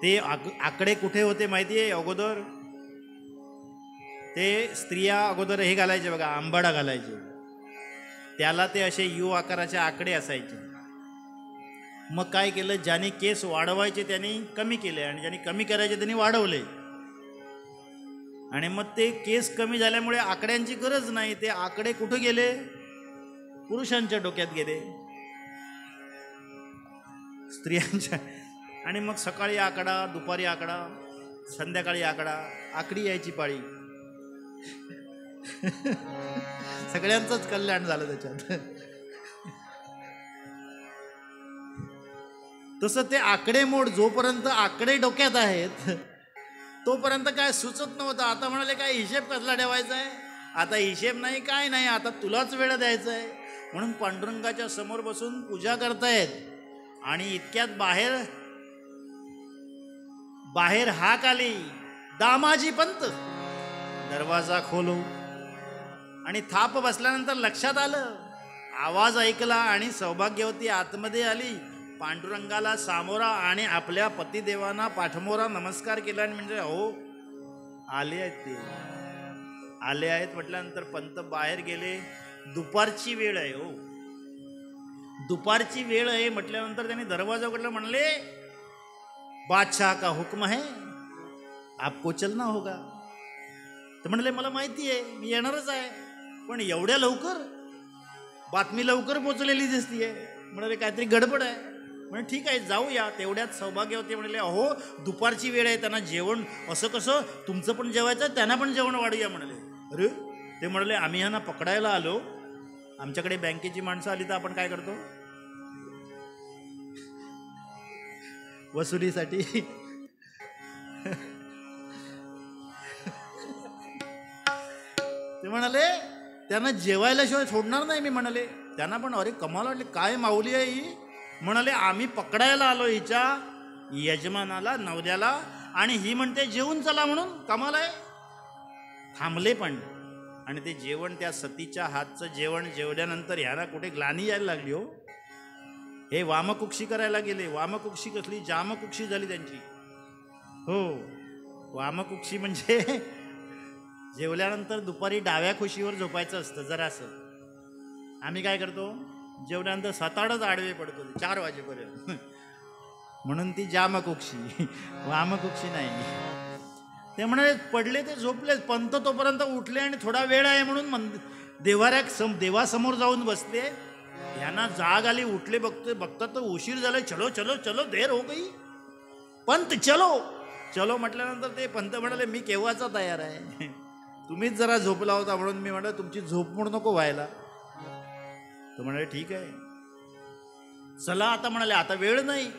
ते आकडे कुठे होते माहिती आहे? अगोदर ते स्त्रिया अगोदर हे घालायचे बघा, आंबाडा घालायचे, त्याला ते असे यू आकाराचे आकडे असायचे. मग काय केलं, ज्याने केस वाढवायचे त्यांनी कमी केले आणि ज्यांनी कमी करायचे त्यांनी वाढवले. आणि मग ते केस कमी झाल्यामुळे आकड्यांची गरज नाही, ते आकडे कुठे गेले? पुरुषांच्या डोक्यात गेले, स्त्रियांच्या. आणि मग सकाळी आकडा, दुपारी आकडा, संध्याकाळी आकडा, आकडी यायची पाळी. सगळ्यांचंच कल्याण झालं त्याच्यात. तसं ते आकडेमोड, जोपर्यंत आकडे डोक्यात आहेत तोपर्यंत काय सुचत नव्हतं. आता म्हणाले काय हिशेब कसला ठेवायचा आहे, आता हिशेब नाही, काय नाही, आता तुलाच वेळ द्यायचा आहे. म्हणून पांडुरंगाच्या समोर बसून पूजा करतायत. आणि इतक्यात बाहेर हाक आली, दामाजी पंत, दरवाजा खोलो. आणि थाप बसल्यानंतर लक्षात आलं, आवाज ऐकला आणि सौभाग्यवती आतमध्ये आली, पांडुरंगाला सामोरा आणि आपल्या पतिदेवांना पाठमोरा नमस्कार केला. आणि म्हणजे हो आले आहेत, ते आले आहेत म्हटल्यानंतर पंत बाहेर गेले. दुपारची वेळ आहे, हो दुपारची वेळ आहे म्हटल्यानंतर त्यांनी दरवाजा उघडला. म्हणले, बादशाह का हुक्म है, आपको चलना होगा. तर म्हणले मला माहिती आहे, मी येणारच आहे, पण एवढ्या लवकर? बातमी लवकर पोचलेली दिसतीये. म्हणाले काहीतरी गडबड आहे. म्हणजे ठीक आहे, जाऊया. तेवढ्यात सौभाग्यवती म्हणले, अहो दुपारची वेळ आहे, त्यांना जेवण असं कसं, तुमचं पण जेवायचं आहे, त्यांना पण जेवण वाढूया म्हणाले. अरे ते म्हणाले, आम्ही ह्यांना पकडायला आलो, आमच्याकडे बँकेची माणसं आली तर आपण काय करतो, वसुलीसाठी. ते म्हणाले त्यांना जेवायला शिवाय सोडणार नाही मी म्हणाले. त्यांना पण अरे कमाल वाटली, काय माऊली आहे ही. म्हणाले आम्ही पकडायला आलो हिच्या यजमानाला, नवऱ्याला, आणि ही म्हणते जेवून चला म्हणून, कमाल आहे. थांबले पण. आणि ते जेवण, त्या सतीच्या हातचं जेवण जेवल्यानंतर ह्याला कुठे ग्लानी यायला लागली. हो, हे वामकुक्षी करायला गेले. वामकुक्षी कसली, जामकुक्षी झाली त्यांची. हो, वामकुक्षी म्हणजे जेवल्यानंतर दुपारी डाव्या खुशीवर झोपायचं असतं जरासं. आम्ही काय करतो, जेवल्यानंतर 7-8च आडवे पडतो 4 वाजेपर्यंत, म्हणून ती जामकुक्षी, वामकुक्षी नाही. ते म्हणाले पडले ते झोपले. पंत तोपर्यंत उठले आणि थोडा वेळ आहे म्हणून देवासमोर जाऊन बसले. यांना जाग आली, उठले, बघतात तर उशीर झाला. चलो चलो चलो देर हो गई, पंत चलो चलो म्हटल्यानंतर ते पंत म्हणाले मी केव्हाचा तयार आहे, तुम्हीच जरा झोपला होता म्हणून मी म्हणाले तुमची झोप म्हणून नको व्हायला. तो म्हणाले ठीक आहे चला आता. म्हणाले आता वेळ नाही.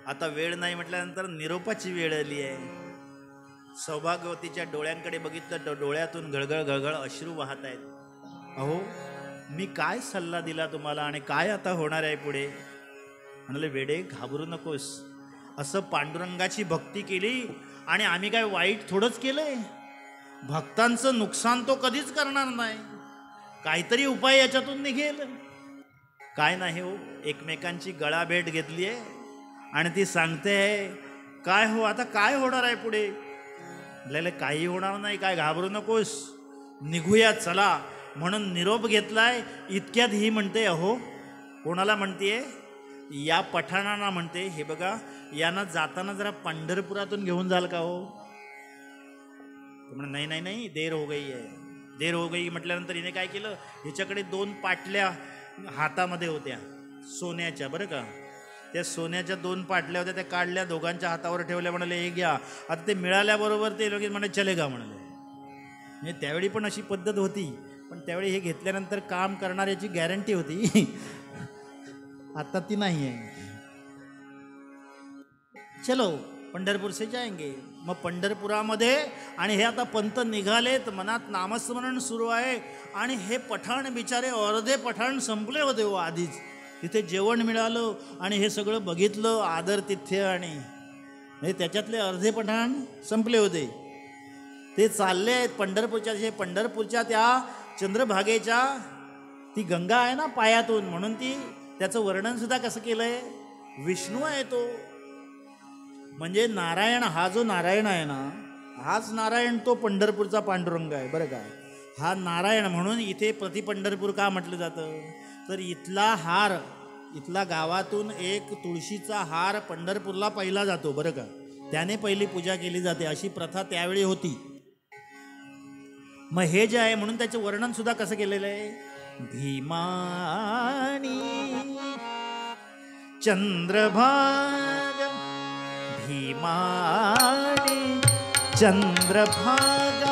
आता वेळ नाही म्हटल्यानंतर निरोपाची वेळ आली आहे. सौभाग्यवतीच्या डोळ्यांकडे बघितलं तर डोळ्यातून गळगळ गळगळ अश्रू वाहत आहेत. अहो मी काय सल्ला दिला तुम्हाला आणि काय आता होणार आहे पुढे. म्हणाले वेडे घाबरू नकोस, असं पांडुरंगाची भक्ती केली आणि आम्ही काय वाईट थोडंच केलंय. भक्तांचं नुकसान तो कधीच करणार नाही, काहीतरी उपाय याच्यातून निघेल. काय नाही हो, एकमेकांची गळाभेट घेतली आहे आणि ती सांगते काय हो आता काय होणार आहे पुढे. आपल्याला काही होणार नाही, काय घाबरू नकोस, निघूया चला म्हणून निरोप घेतलाय. इतक्यात ही म्हणते अहो, कोणाला म्हणतेय, या पठाणांना म्हणते, हे बघा यांना जाताना जरा पंढरपुरातून घेऊन जाल का हो. नाही नाही नाही देर हो गई आहे. देर हो गई म्हटल्यानंतर हिने काय केलं, हिच्याकडे 2 पाटल्या हातामध्ये होत्या सोन्याच्या, बरं का. त्या सोन्याच्या 2 पाटल्या होत्या, त्या काढल्या, दोघांच्या हातावर ठेवल्या. म्हणाले हे घ्या. आता ते मिळाल्याबरोबर ते लगेच म्हणे चले गा म्हणाले. म्हणजे त्यावेळी पण अशी पद्धत होती, पण त्यावेळी हे घेतल्यानंतर काम करणाऱ्याची गॅरंटी होती. आता ती नाही आहे. चलो पंढरपूर से जाएंगे. मग पंढरपुरामध्ये आणि हे आता पंत निघालेत, मनात नामस्मरण सुरू आहे आणि हे पठाण बिचारे अर्धे पठाण संपले होते हो आधीच. तिथे जेवण मिळालं आणि हे सगळं बघितलं, आदर तिथे, आणि हे त्याच्यातले अर्धे पठाण संपले होते. ते चालले आहेत पंढरपूरच्या त्या चंद्रभागेच्या, ती गंगा आहे ना पायातून, म्हणून ती त्याचं वर्णन सुद्धा कसं केलंय, विष्णू आहे तो. म्हणजे नारायण, हा जो नारायण आहे ना, हाच नारायण तो पंढरपूरचा पांडुरंग आहे, बरं का. हा नारायण म्हणून इथे प्रति पंढरपूर का म्हटलं जातं, तर इथला गावातून एक तुळशीचा हार पंढरपूरला पहिला जातो, बरं का. त्याने पहिली पूजा केली जाते, अशी प्रथा त्यावेळी होती. मग हे जे आहे म्हणून त्याचं वर्णन सुद्धा कसं केलेलं आहे, भीमानी चंद्रभाग, भीमानी चंद्रभाग,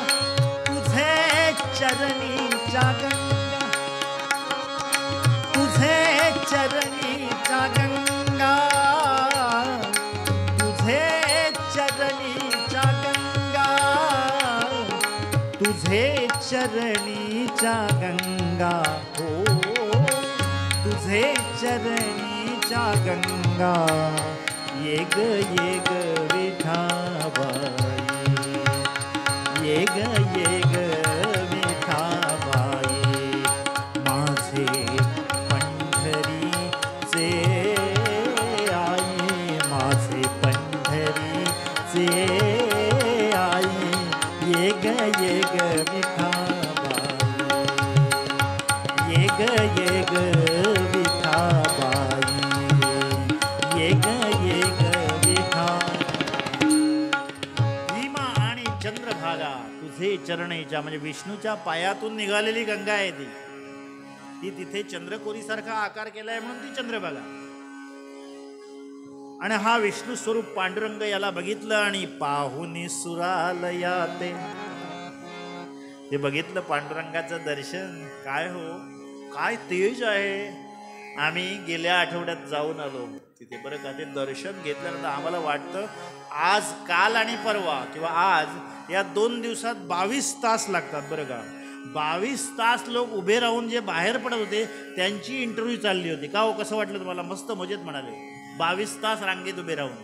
तुझे चरणीच्या गंगा, तुझे चरणीच्या गंगा, तुझे चरणीच्या गंगा, तुझे चरणीच्या गंगा, हो तुझे चरणीच्या गंगा. ये ग विठाबाई, ये ग विठाबाई, माझे पंढरीचे आई, माझे पंढरीचे आई, ये ग विठाबाई, ये ग विठाबाई, ये ग चंद्रभागा, तुझे चरणीच्या, म्हणजे विष्णूच्या पायातून निघालेली गंगा आहे ती तिथे चंद्रकोरीसारखा आकार केलाय म्हणून ती चंद्रभागा. आणि हा विष्णू स्वरूप पांडुरंग याला बघितलं आणि पाहुनी सुरालया ते बघितलं पांडुरंगाचं दर्शन. काय हो, काय तेज आहे. आम्ही गेल्या आठवड्यात जाऊन आलो तिथे, बरं का. ते दर्शन घेतल्यानंतर आम्हाला वाटतं आज, काल आणि परवा किंवा आज या 2 दिवसात 22 तास लागतात, बरं का. 22 तास लोक उभे राहून जे बाहेर पडत होते त्यांची इंटरव्ह्यू चालली होती. का हो, कसं वाटलं तुम्हाला? मस्त मजेत म्हणाले. 22 तास रांगेत उभे राहून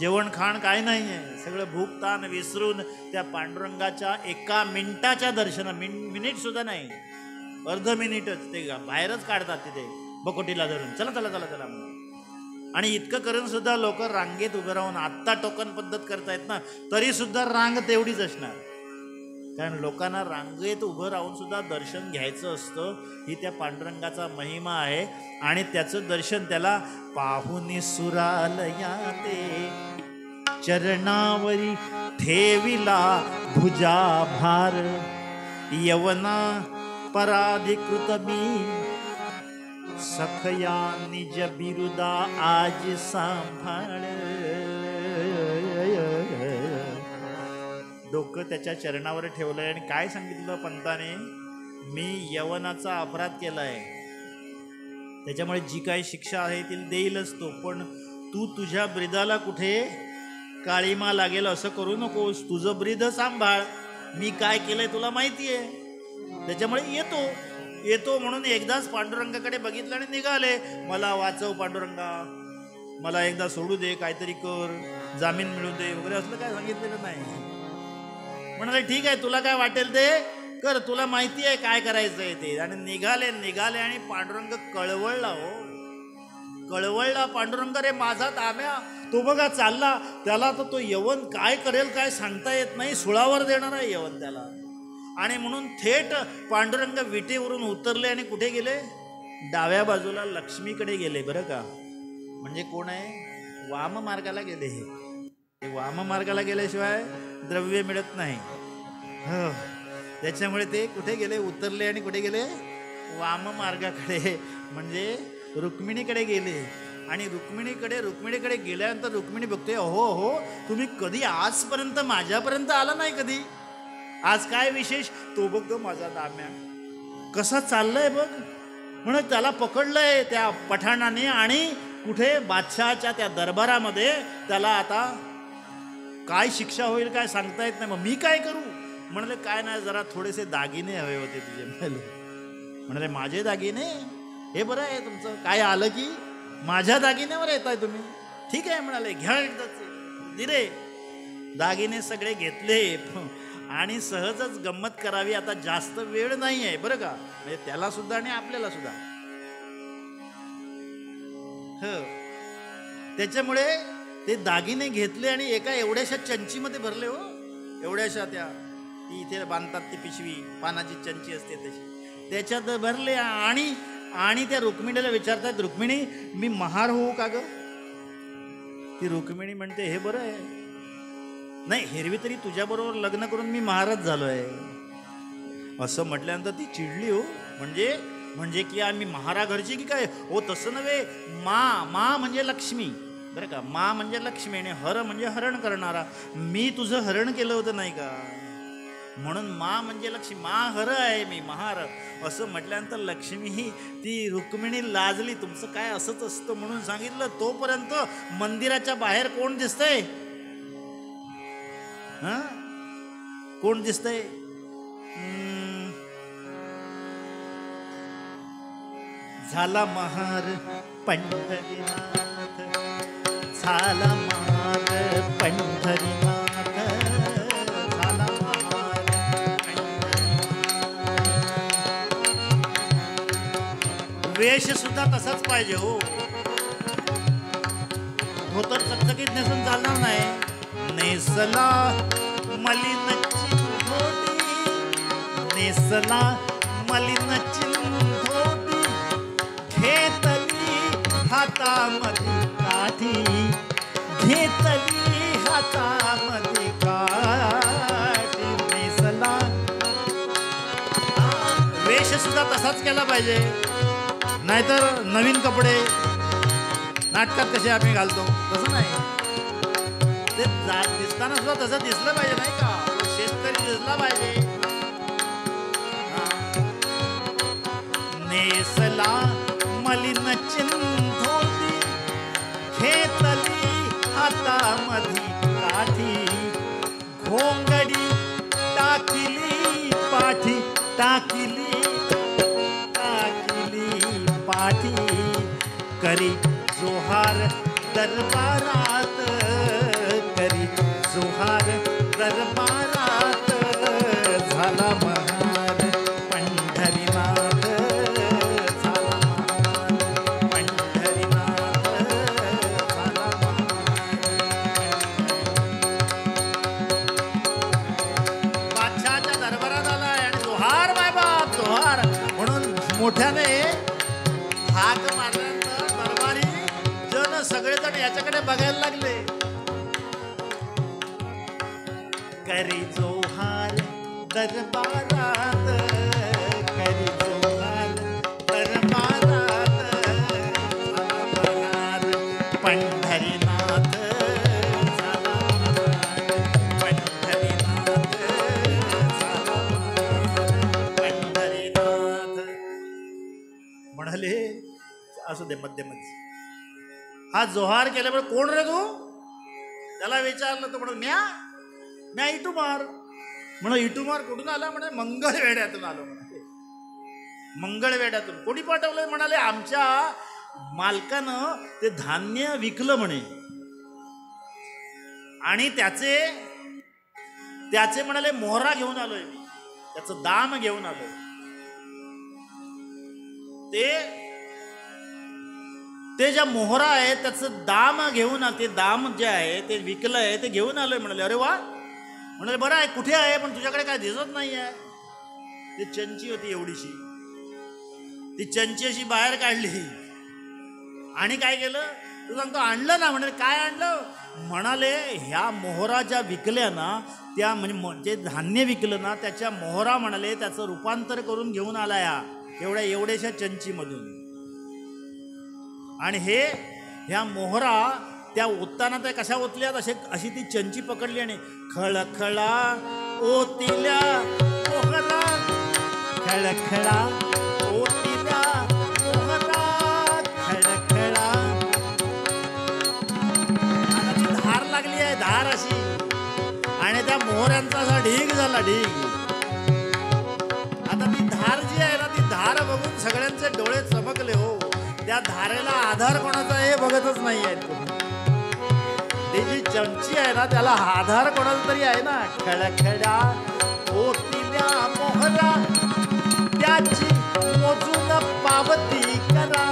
जेवण खाण काय नाही आहे, सगळं भूक ताण विसरून त्या पांडुरंगाच्या 1 मिनिटाच्या दर्शन, मिनिट सुद्धा नाही, अर्ध मिनिटच ते बाहेरच काढतात तिथे बकोटीला धरून, चला चला चला चला म्हणून. आणि इतकं करून सुद्धा लोक रांगेत उभे राहून, आत्ता टोकन पद्धत करतायत ना, तरी सुद्धा रांग तेवढीच असणार, कारण लोकांना रांगेत उभं राहून सुद्धा दर्शन घ्यायचं असतं. ही त्या पांडुरंगाचा महिमा आहे. आणि त्याचं दर्शन त्याला पाहुनी सुरालया ते, चरणावरी ठेविला भुजा भार, यवना पराधिकृत मी, सखया निज बिरुदा आज सांभाळ. डोकं त्याच्या चरणावर ठेवलंय आणि काय सांगितलं पंताने, मी यवनाचा अपराध केलाय, त्याच्यामुळे जी काही शिक्षा आहे ती देईलच तो, पण तू तुझ्या ब्रीदाला कुठे काळीमा लागेल असं करू नकोस, तुझं ब्रीद सांभाळ, मी काय केलंय तुला माहिती आहे. त्याच्यामुळे येतो म्हणून एकदाच पांडुरंगाकडे बघितलं आणि निघाले. मला वाचव पांडुरंगा, मला एकदा सोडू दे, काहीतरी कर, जामीन मिळू दे वगैरे असलं काय सांगितलेलं नाही. म्हणाले ठीक आहे, तुला काय वाटेल ते कर, तुला माहिती आहे काय करायचंय ते. आणि निघाले आणि पांडुरंग कळवळला. कळवळला पांडुरंग, रे माझा ताब्या, तो बघा चालला, त्याला तर तो यवन काय करेल काय सांगता येत नाही, सुळावर देणार आहे यवन त्याला. आणि म्हणून थेट पांडुरंग विटेवरून उतरले आणि कुठे गेले, डाव्या बाजूला लक्ष्मीकडे गेले. बरं का, म्हणजे कोण आहे, वाम मार्गाला गेले. हे वाम मार्गाला गेल्याशिवाय द्रव्य मिळत नाही. त्याच्यामुळे ते कुठे गेले, उतरले आणि कुठे गेले, वाम मार्गाकडे, म्हणजे रुक्मिणीकडे गेले. आणि रुक्मिणीकडे गेल्यानंतर रुक्मिणी बघते, हो तुम्ही कधी आजपर्यंत माझ्यापर्यंत आला नाही, कधी आज काय विशेष. तो बघ माझा दाम्या कसा चाललाय बघ, म्हणून त्याला पकडलंय त्या पठाणाने आणि कुठे बादशहाच्या त्या दरबारामध्ये. त्याला आता काय शिक्षा होईल काय सांगता येत नाही. मग मी काय करू, म्हणाले काय नाही, जरा थोडेसे दागिने हवे होते तुझे. म्हणाले माझे दागिने, हे बरं आहे तुमचं, काय आलं की माझ्या दागिन्यावर येताय तुम्ही, ठीक आहे म्हणाले, घ्या एकदाच. दिले दागिने सगळे घेतले आणि सहजच गंमत करावी, आता जास्त वेळ नाही आहे बरं का, म्हणजे त्याला सुद्धा आणि आपल्याला सुद्धा. त्याच्यामुळे ते दागिने घेतले आणि एका एवढ्याशा चंचीमध्ये भरले. एवढ्याशा त्या ती इथे बांधतात ती पिशवी, पानाची चंची असते तशी, त्याच्यात भरले. आणि त्या रुक्मिणीला विचारतात, रुक्मिणी मी महार होऊ का ग. ती रुक्मिणी म्हणते हे बरं आहे, नाही हेरवी तरी तुझ्याबरोबर लग्न करून मी महाराज झालोय. असं म्हटल्यानंतर ती चिडली. म्हणजे की आम्ही महारा घरची की काय. तसं नव्हे, मा म्हणजे लक्ष्मी बरं का, मा म्हणजे लक्ष्मी आणि हर म्हणजे हरण करणारा. मी तुझं हरण केलं होतं नाही का, म्हणून मा म्हणजे लक्ष्मी, मा हर आहे मी, महार. असं म्हटल्यानंतर लक्ष्मी ही ती रुक्मिणी लाजली. तुमचं काय असंच असतं म्हणून सांगितलं. तोपर्यंत मंदिराच्या बाहेर कोण दिसतंय, कोण दिसतंय, झाला महार पंढरीनाथ, झाला महार पंढरीनाथ, झाला महार पंढरीनाथ. वेश सुद्धा तसाच पाहिजे हो, धोतर चकचकीत नेसून चालणार नाही. नेसला मलिन चिंधोटी, नेसला मलिन चिंधोटी, घेतली हातामध्ये काठी, घेतली हातामध्ये काठी. नेसला, वेश सुद्धा तसाच केला पाहिजे, नाहीतर नवीन कपडे नाटकात कसे आम्ही घालतो तसं नाही. ते दिसताना सुद्धा तसं दिसलं पाहिजे नाही का, शेतकरी दिसला पाहिजे. नेसला मलिन चिंधोटी, घेतली हातामध्ये काठी, घोंगडी टाकिली पाठी, टाकिली पाठी, करी जोहार दरबारात, करी जोहार दरबारात. झाला महार पंढरीनाथ, झाला महार पंढरीनाथ, झाला महार. बादशहाच्या दरबारात आलाय आणि जोहार मायबाप जोहार म्हणून मोठ्याने हाक मारल्यानंतर दरबारी जन सगळेजण याच्याकडे बघायला लागले. करी जोहार दरबारात, करी जोहार दरबारात, पंढरीनाथ झाला पंढरीनाथ झाला पंढरीनाथ. म्हणाले असू दे मध्यमच. हा जोहार केल्यामुळे कोण रे तू, त्याला विचारलं तर म्हणून म्या इटुमार. म्हणून इटुमार कुठून आला, म्हणे मंगळवेढ्यातून आलो. म्हणाले मंगळवेढ्यातून. कोणी पाठवलंय, म्हणाले आमच्या मालकानं ते धान्य विकलं म्हणे, आणि त्याचे म्हणाले मोहरा घेऊन आलोय मी, त्याचं दाम घेऊन आलोय. ते ज्या मोहरा आहे त्याचं दाम घेऊन, ते दाम जे आहे ते विकलं आहे ते घेऊन आलोय. म्हणाले अरे वा. म्हणाले बरं आहे, कुठे आहे, पण तुझ्याकडे काय दिसत नाही आहे. ती चंची होती एवढीशी, ती चंची अशी बाहेर काढली आणि काय केलं तू सांगतो, आणलं ना. म्हणाले काय आणलं. म्हणाले ह्या मोहरा ज्या विकल्या ना, त्या म्हणजे जे धान्य विकलं ना त्याच्या मोहरा, म्हणाले त्याचं रूपांतर करून घेऊन आला या एवढ्याशा चंचीमधून. आणि ह्या मोहरा त्या ओतताना त्या कशा ओतल्यात, अशी ती चंची पकडली आणि खळखळा ओतिल्या मोहरा, खळखळा ओतिल्या मोहरा, खळखळा. आता ती धार लागली आहे, धार अशी, आणि त्या मोहऱ्यांचा असा ढीग झाला, ढीग. आता ती धार जी आहे ना, ती धार बघून सगळ्यांचे डोळे चमकले हो. त्या धारेला आधार कोणाचा हे बघतच नाही आहेत. ती जी चमची आहे ना त्याला आधार कोणाचा तरी आहे ना. खळखळा ओतिल्या मोहरा, त्याची मोजून पावती करा,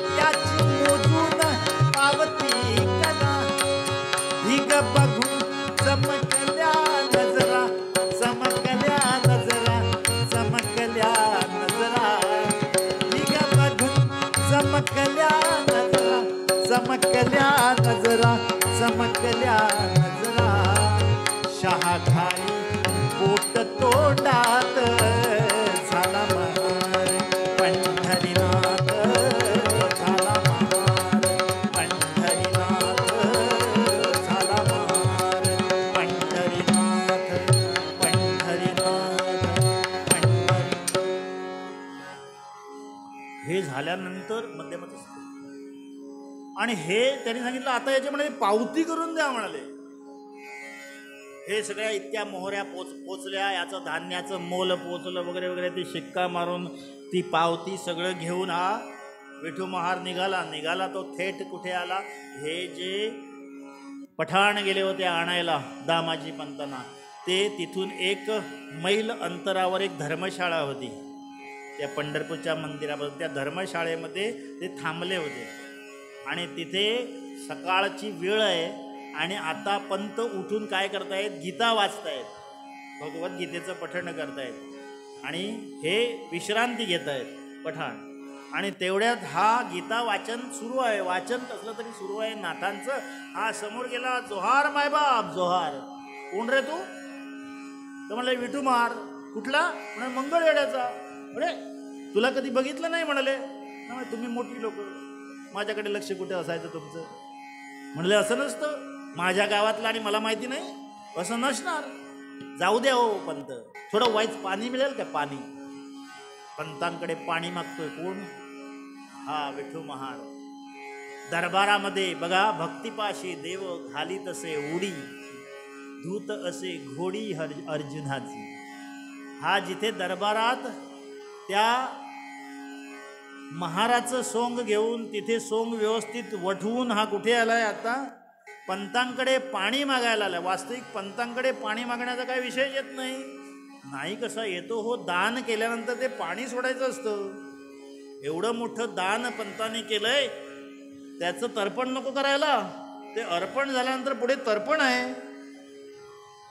त्याची मोजून पावती करा. ढीग बघून चमकल्या नजरा, चमकल्या नजरा, चमकल्या नजरा. चमकल्या नजरा, चमकल्या नजरा, चमकल्या नजरा. शहाघाई पोट तोंडात झाला महार, पंढरीनाथ झाला महार, पंढरीनाथ झाला महार, पंढरीनाथ, पंढरीनाथ, पंढरी. हे झाल्यानंतर मध्यमच असते. आणि हे त्यांनी सांगितलं आता याच्या म्हणाले पावती करून द्या. म्हणाले हे सगळ्या इतक्या मोहऱ्या पोचल्या, याचं धान्याचं मोल पोचलं वगैरे वगैरे, ती शिक्का मारून ती पावती सगळं घेऊन हा विठू महार निघाला. तो थेट कुठे आला, हे जे पठाण गेले होते आणायला दामाजी पंतांना, ते तिथून 1 मैल अंतरावर एक धर्मशाळा होती त्या पंढरपूरच्या मंदिरापासून. त्या धर्मशाळेमध्ये ते थांबले होते आणि तिथे सकाळची वेळ आहे आणि आता पंत उठून काय करतायत, गीता वाचतायत, भगवद्गीतेचं पठण करतायत आणि हे विश्रांती घेत आहेत पठाण. आणि तेवढ्यात हा गीता वाचन सुरू आहे, वाचन कसलं तरी सुरू आहे नाथांचं. हा समोर गेला, जोहार मायबाप जोहार. कोण रे तू. तर म्हणले विठू महार. कुठला. म्हणे मंगळवेढ्याचा. अरे तुला कधी बघितलं नाही. म्हणाले तुम्ही मोठी लोक, माझ्याकडे लक्ष कुठे असायचं तुमचं. म्हणले असं नसतं, माझ्या गावातलं आणि मला माहिती नाही, असं नसणार. जाऊ द्या हो पंत, थोडं वाईच पाणी मिळेल का. पाणी. पंतांकडे पाणी मागतोय कोण. हा विठू महार. दरबारामध्ये बघा, भक्तिपाशी देव घाली तसे उडी, धूत असे घोडी अर्जुनाची. हा जिथे दरबारात त्या महाराचं सोंग घेऊन तिथे सोंग व्यवस्थित वठवून हा कुठे आलाय आता, पंतांकडे पाणी मागायला आलाय. वास्तविक पंतांकडे पाणी मागण्याचा काही विषय येत नाही. कसा येतो हो, दान केल्यानंतर ते पाणी सोडायचं असतं. एवढं मोठं दान पंतांनी केलंय, त्याचं तर्पण नको करायला. ते अर्पण झाल्यानंतर पुढे तर्पण आहे,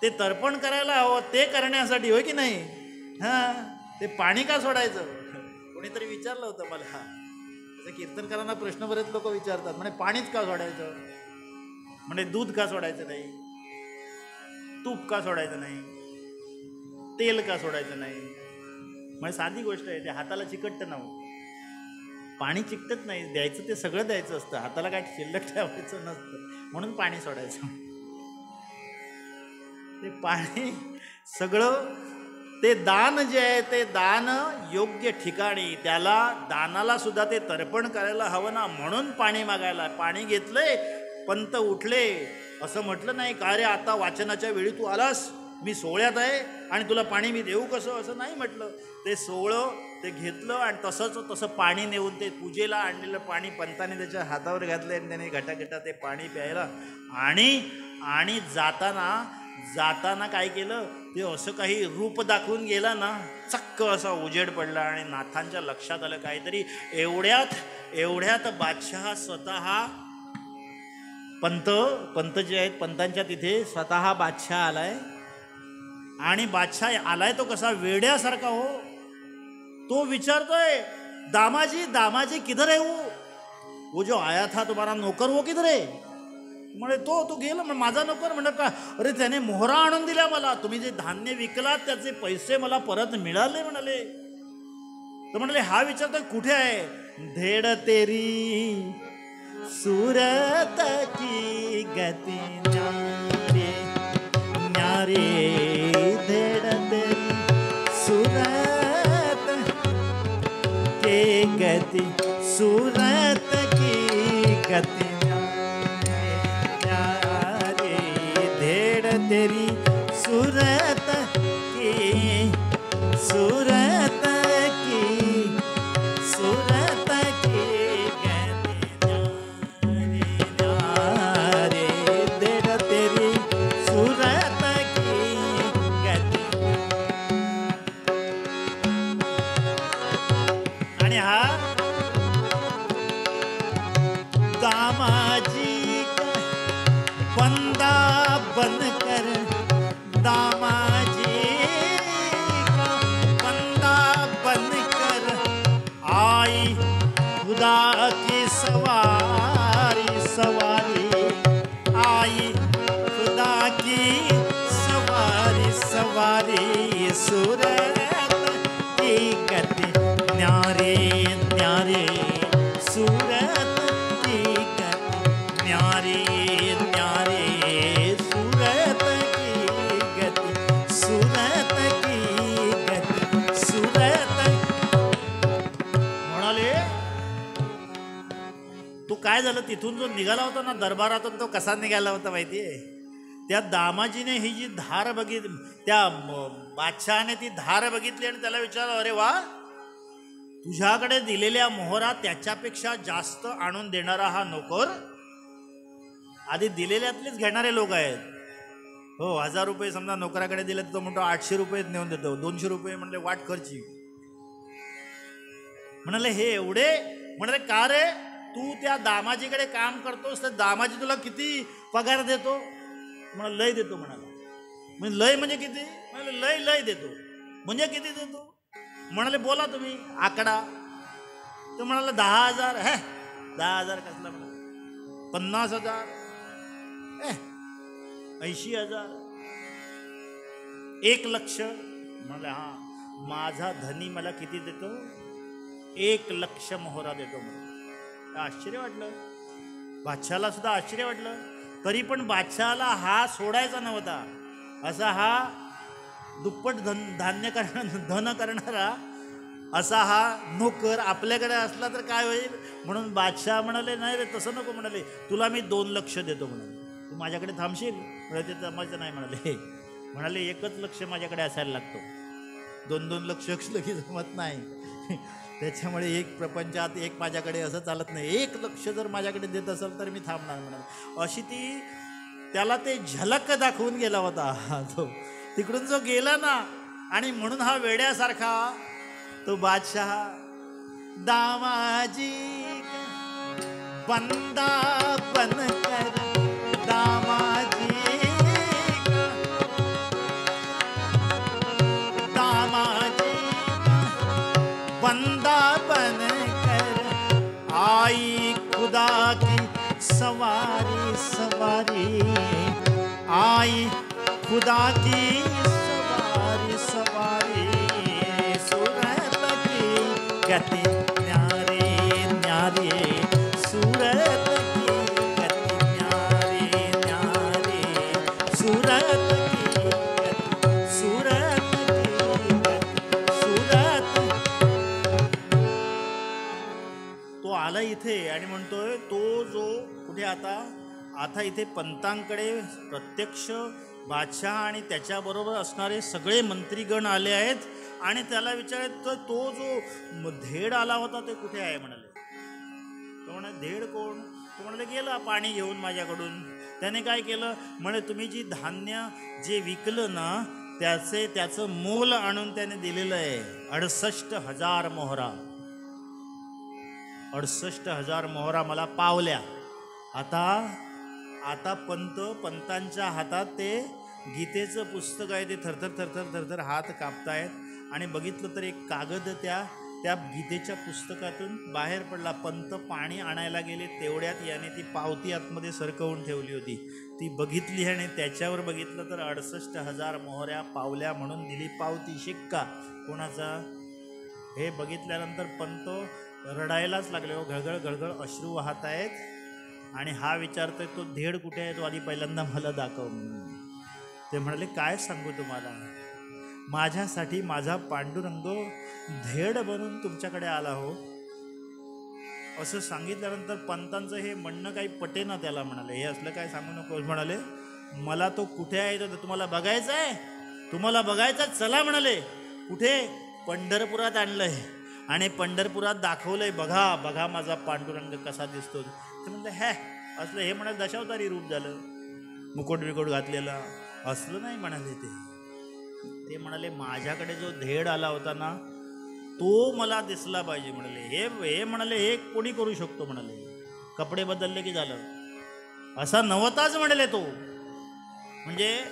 ते तर्पण करायला हवं. ते करण्यासाठी होय की नाही. हां, ते पाणी का सोडायचं. कोणीतरी विचारलं होतं मला, असं कीर्तनकारांना प्रश्न बरेच लोक विचारतात, म्हणे पाणीच का सोडायचं, म्हणजे दूध का सोडायचं नाही. तूप का सोडायचं नाही, तेल का सोडायचं नाही? म्हणजे साधी गोष्ट आहे, ते हाताला चिकटतं ना. पाणी चिकटत नाही, द्यायचं ते सगळं द्यायचं असतं, हाताला काय शिल्लक ठेवायचं नसतं, म्हणून पाणी सोडायचं. ते पाणी सगळं, ते दान जे आहे ते दान योग्य ठिकाणी, त्याला दानाला सुद्धा ते तर्पण करायला हवं ना, म्हणून पाणी मागायला. पाणी घेतलंय, पंत उठले, असं म्हटलं नाही का रे आता वाचनाच्या वेळी तू आलास, मी सोहळ्यात आहे आणि तुला पाणी मी देऊ कसं, असं नाही म्हटलं. ते सोहळं ते घेतलं आणि तसं पाणी नेऊन ते पूजेला आणलेलं पाणी पंताने त्याच्या हातावर घातलं आणि त्याने घटाघटा ते पाणी प्यायला. आणि जाताना काय केलं, ते असं काही रूप दाखवून गेला ना, चक्क असा उजेड पडला आणि नाथांच्या लक्षात आलं काहीतरी. एवढ्यात बादशहा स्वतः, पंत जे आहेत पंतांच्या तिथे स्वतः बादशाह आलाय. आणि बादशाह आलाय तो कसा, वेड्यासारखा हो. तो विचारतोय, दामाजी किधर है वो जो आया था तुम्हारा नौकर, वो किधर है? म्हणे तो गेला. माझा नोकर. म्हणलं का? अरे त्याने मोहरा आणून दिल्या मला, तुम्ही जे धान्य विकलात त्याचे पैसे मला परत मिळाले म्हणाले. तर म्हणाले हा विचारतोय कुठे आहे? धेड तेरी सूरत की गती न्यारे, धेड तेरी सूरत के गती, सूरत की गती तेरी सूरत की, सूरत की, सूरत की न्यारे, देर तेरी सूरत की गती. आणि हा दामाजी बंदा बनकर, दामाजी का बंदा बनकर आई खुदा की सवारी, सवारी आई खुदा की सवारी, सवारी सूरत की गति न्यारे, न्यारे सूरत की गति न्यारे, काय झालं. तिथून जो निघाला होता ना दरबारातून, तो कसा निघाला होता माहितीये? त्या दामाजीने ही जी धार बघितली, त्या बादशहाने ती धार बघितली आणि त्याला विचारलं, अरे वा, तुझ्याकडे दिलेल्या मोहरा त्याच्यापेक्षा जास्त आणून देणारा हा नोकर. आधी दिलेल्यातलेच घेणारे लोक आहेत हो. 1000 रुपये समजा नोकराकडे दिले तर तो म्हणतो 800 रुपये नेऊन देतो, 200 रुपये म्हणले वाट खर्ची. म्हणाले हे एवढे? म्हणाले का रे, तू त्या दामाजीकडे काम करतोस तर दामाजी तुला किती पगार देतो? म्हणा लय देतो म्हणाला. म्हणजे लय म्हणजे किती? म्हणाले लय देतो. म्हणजे किती देतो? म्हणाले बोला तुम्ही आकडा. तो म्हणाला 10,000. 10,000 कसला? म्हणा 50,000, 80,000, 1,00,000. म्हणाले हा, माझा धनी मला किती देतो? 1,00,000 मोहरा देतो म्हणून. आश्चर्य वाटलं बादशाहाला, सुद्धा आश्चर्य वाटलं. तरी पण बादशाहाला हा सोडायचा नव्हता. असा हा दुप्पट धन करणारा असा हा नोकर आपल्याकडे असला तर काय होईल. म्हणून बादशाह म्हणाले नाही रे तसं नको. म्हणाले तुला मी 2,00,000 देतो म्हणाले, तू माझ्याकडे थांबशील? म्हणाले ते जमायचं नाही म्हणाले. म्हणाले 1,00,000 माझ्याकडे असायला लागतो, 2-2 लक्ष लगेच जमत नाही. त्याच्यामुळे एक प्रपंचात एक माझ्याकडे असं चालत नाही. 1,00,000 जर माझ्याकडे देत असेल तर मी थांबणार म्हणाले. अशी ती त्याला ते झलक दाखवून गेला होता तो. तिकडून जो गेला ना, आणि म्हणून हा वेड्यासारखा तो बादशाह दामाजी बंदा बनकर, दामाजी बंदा बनकर आई खुदा की सवारी, सवारी आई खुदा की सवारी सवारी सूरत की गति न्यारे न्यारे सूरत की गति न्यारे न्यारे सूरत की गति सूरत की गति सूरत. तो आला इथे आणि म्हणतोय तो जो कुठे आता इथे पंतांकडे प्रत्यक्ष बादशाह आणि त्याच्याबरोबर असणारे सगळे मंत्रीगण आले आहेत आणि त्याला विचारत तो जो धेड आला होता ते कुठे आहे म्हणाले. तो म्हणाले धेड कोण. तो म्हणाले गेला पाणी घेऊन माझ्याकडून. त्याने काय केलं म्हणे तुम्ही जी धान्य जे विकलं ना त्याचं मोल आणून त्याने दिलेलं आहे 68,000 मोहरा. 68,000 मोहरा मला पावल्या. आता पंतांच्या हातात ते गीतेचं पुस्तक आहे. ते थरथर हात कापतायत आणि बघितलं तर एक कागद त्या गीतेच्या पुस्तकातून बाहेर पडला. पंत पाणी आणायला गेले तेवढ्यात याने ती पावती आतमध्ये सरकवून ठेवली होती. ती बघितली आणि त्याच्यावर बघितलं तर 68,000 मोहऱ्या पावल्या म्हणून दिली पावती. शिक्का कोणाचा. हे बघितल्यानंतर पंत रडायलाच लागले. घळघळ अश्रू वाहत आहेत आणि हा विचारतोय तो धेड कुठे आहे. तो आधी पहिल्यांदा मला दाखव म्हणून. ते म्हणाले काय सांगू तुम्हाला, माझ्यासाठी माझा पांडुरंग धेड बनून तुमच्याकडे आला हो. असं सांगितल्यानंतर पंतांचं हे म्हणणं काही पटेना त्याला. म्हणाले हे असलं काय सांगू नको. म्हणाले मला तो कुठे आहे तर तुम्हाला बघायचं आहे. तुम्हाला बघायचं चला म्हणाले. कुठे. पंढरपुरात आणलंय आणि पंढरपुरात दाखवलंय. बघा माझा पांडुरंग कसा दिसतो. ते म्हणलं हे असलं. हे म्हणाले दशावतारी रूप झालं. मुकुट बिकुट घातलेला असलं नाही म्हणाले. ते म्हणाले माझ्याकडे जो धेड आला होता ना तो मला दिसला पाहिजे म्हणाले. हे म्हणाले हे कोणी करू शकतो म्हणाले. कपडे बदलले की झालं. असा नव्हताच म्हणाले तो. म्हणजे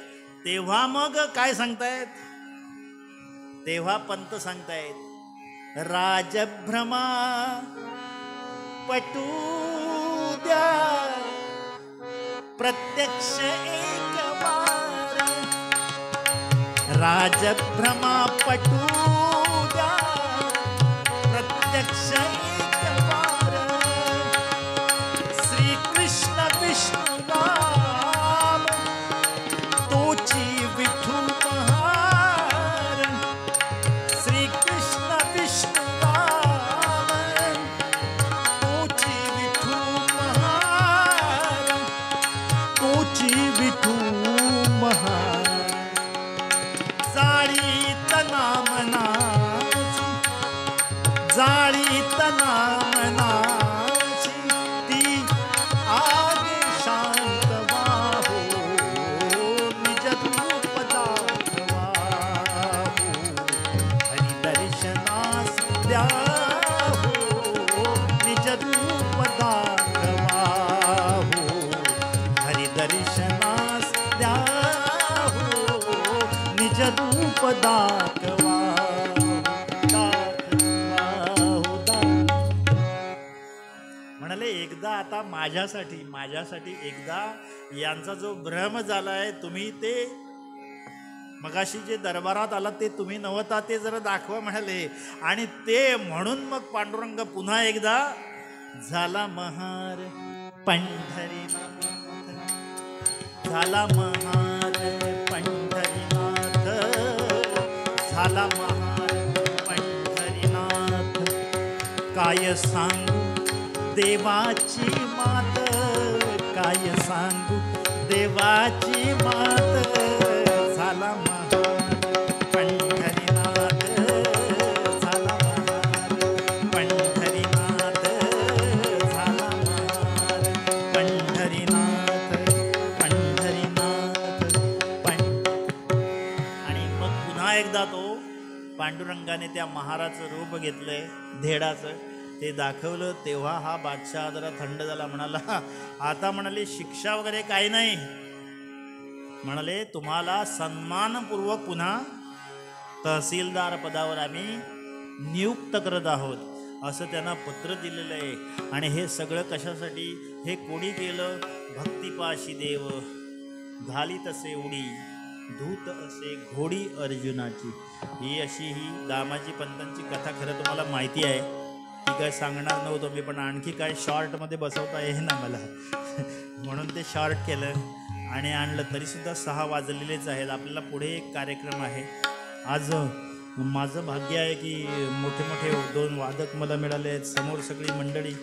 तेव्हा मग काय सांगतायत. तेव्हा पंत सांगतायत राजभ्रमा पटू द्या प्रत्यक्ष एक बार. राजभ्रमा पटू द्या प्रत्यक्ष एक बार. श्री कृष्ण विष्णू राम तोची विठू महार. श्री कृष्ण विष्णू राम तोची विठू महार. तोची विठू महार. जाळीत नामनाची ती आगे शांत वाहो. निज रूप दाखवा हरिदर्शनास द्या हो. निज रूप दाखवा हरिदर्शनास द्या हो. निज रूप दाखवा. म्हणाले एकदा आता माझ्यासाठी एकदा यांचा जो भ्रम झाला आहे तुम्ही ते मगाशी जे दरबारात आला ते तुम्ही नव्हता ते जरा दाखवा म्हणाले. आणि ते म्हणून मग पांडुरंग पुन्हा एकदा झाला महार पंढरीनाथ. झाला महार पंढरीनाथ. झाला महार पंढरीनाथ. काय सांगू देवाची मात. काय सांगू देवाची मात. झाला महार पंढरीनाथ. झाला महार पंढरीनाथ. झाला महार पंढरीनाथ. आणि मग पुन्हा एकदा तो पांडुरंगाने त्या महाराचं रूप घेतलंय धेडाचं. ते दाखवलं तेव्हा हा बादशाह जरा थंड झाला. म्हणाला आता म्हणाले शिक्षा वगैरे काही नाही. म्हणाले तुम्हाला सन्मानपूर्वक पुन्हा तहसीलदार पदावर आम्ही नियुक्त करत आहोत असं त्यांना पत्र दिलेलं आहे. आणि हे सगळं कशासाठी. हे कोणी केलं. भक्तिपाशी देव घाली तसे उडी धूत असे घोडी अर्जुनाची. ही अशी ही दामाजी पंतांची कथा खरं तुम्हाला माहिती आहे, ती काय सांगणार नव्हतं मी, पण आणखी काय शॉर्टमध्ये बसवता येईल ना मला म्हणून ते शॉर्ट केलं आणि आणलं. तरीसुद्धा 6 वाजलेलेच आहेत. आपल्याला पुढे एक कार्यक्रम आहे. आज माझं भाग्य आहे की मोठे मोठे 2 वादक मला मिळाले आहेत. समोर सगळी मंडळी,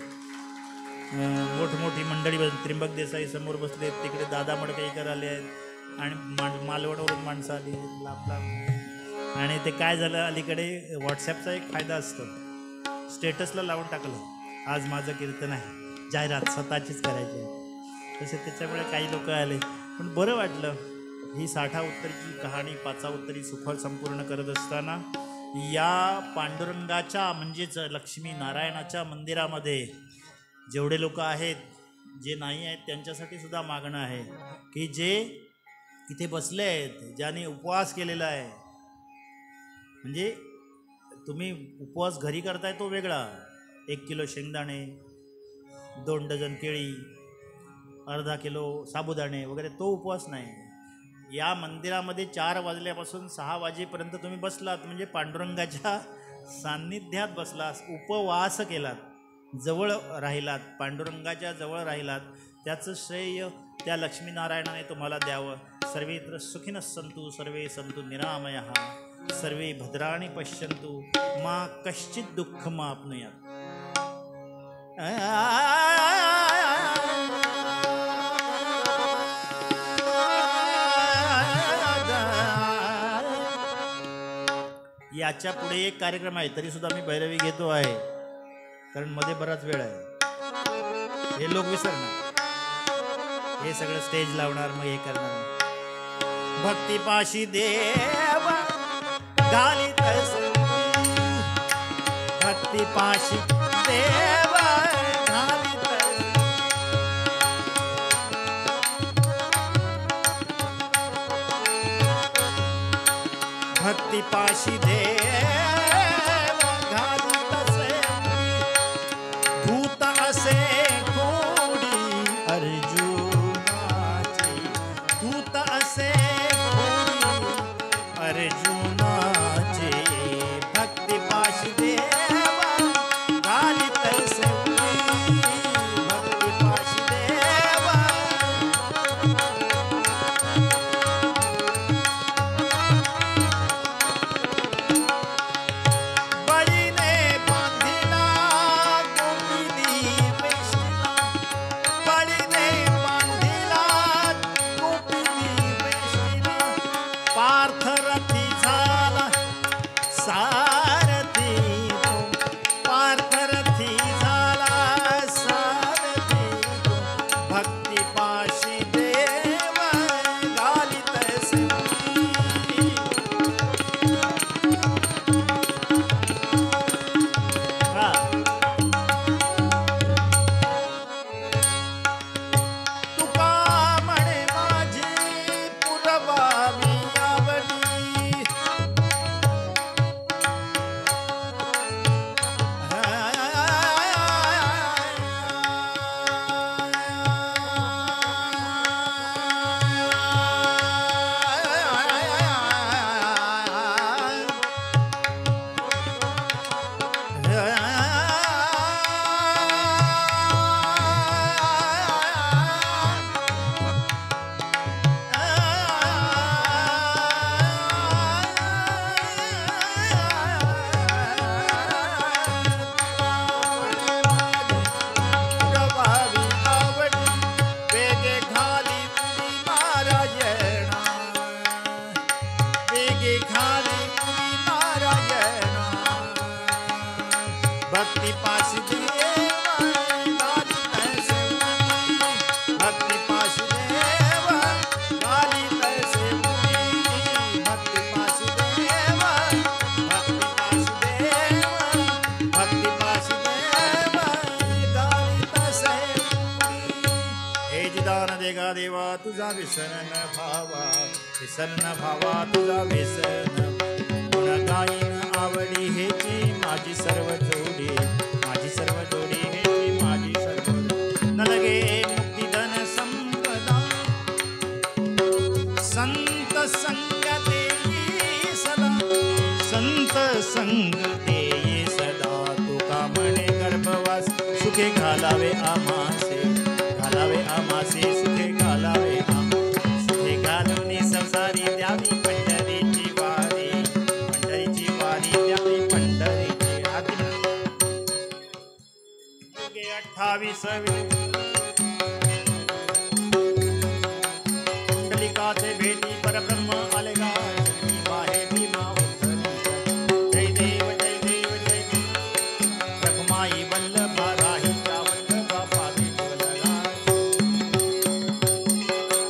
मोठमोठी मंडळी, त्रिंबक देसाई समोर बसले आहेत, तिकडे दादा मडकईकर आले आहेत आणि मालवणवरून माणसं आली लांब लांब. आणि ते काय झालं, अलीकडे व्हॉट्सॲपचा एक फायदा असतो, स्टेटसला लावून टाकलं आज माझं कीर्तन आहे, जाहिरात स्वतःचीच करायची आहे. तसे त्याच्यामुळे काही लोक आले, पण बरं वाटलं. ही 60 उत्तरीची कहाणी 5 उत्तरी सुफल संपूर्ण करत असताना या पांडुरंगाच्या म्हणजेच लक्ष्मी नारायणाच्या मंदिरामध्ये जेवढे लोक आहेत, जे नाही आहेत त्यांच्यासाठी सुद्धा मागणं आहे की जे इथे बसले आहेत, ज्याने उपवास केलेला आहे, म्हणजे तुम्ही उपवास घरी करताय तो वेगळा, 1 किलो शेंगदाणे, 2 डझन केळी, अर्धा किलो साबुदाणे वगैरे, तो उपवास नाही. या मंदिरामध्ये 4 वाजल्यापासून 6 वाजेपर्यंत तुम्ही बसलात म्हणजे पांडुरंगाच्या सान्निध्यात बसलात, उपवास केलात, जवळ राहिलात, पांडुरंगाच्या जवळ राहिलात, त्याचं श्रेय त्या लक्ष्मीनारायणाने तुम्हाला द्यावं. सर्वेत्र सुखिनः सन्तु सर्वे सन्तु निरामयः सर्वे भद्राणि पश्यन्तु मा कश्चित् दुःखमाप्नुयात्. याच्या पुढे एक कार्यक्रम आहे, तरीसुद्धा मी भैरवी घेतो आहे कारण मध्ये बराच वेळ आहे. हे लोक विसरणार, हे सगळं स्टेज लावणार, मग हे करणार. भक्तिपाशी देव घालीत भक्तिपाशी देव घालीत भक्तिपाशी देव घालीत भूत असे घोडी अर्जुनाची, भूत असे घोडी अर्जुनाची. भक्तिपाशी देव घालीत भक्तिपाशी देव देवा तुझा विसरण भावा, विसरण भावा तुझा विसरण. गुण गाईन आवडी हेची माझी सर्व जोडी, माझी सर्व जोडी हेची माझी सर्व. न लगे मुक्ती धन संपदा संत संग घालावे आमासे, घालावे आमासे सुखे घालावे सुखे घालून संसारी द्यावी पंढरीची वारी, पंढरीची वारी द्यावी पंढरीची हाती 28 कुंडलिकाचे भेटी परब्रह्म आले गा बाहे भीमा उद्धरी जय देव जय देव जय देव रखमाई वल्लभा राहीच्या वल्लभा पावे वल्लभा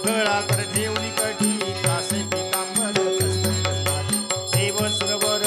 गळा कर ठेवणी कठी कासे पितांबर देव सुरवर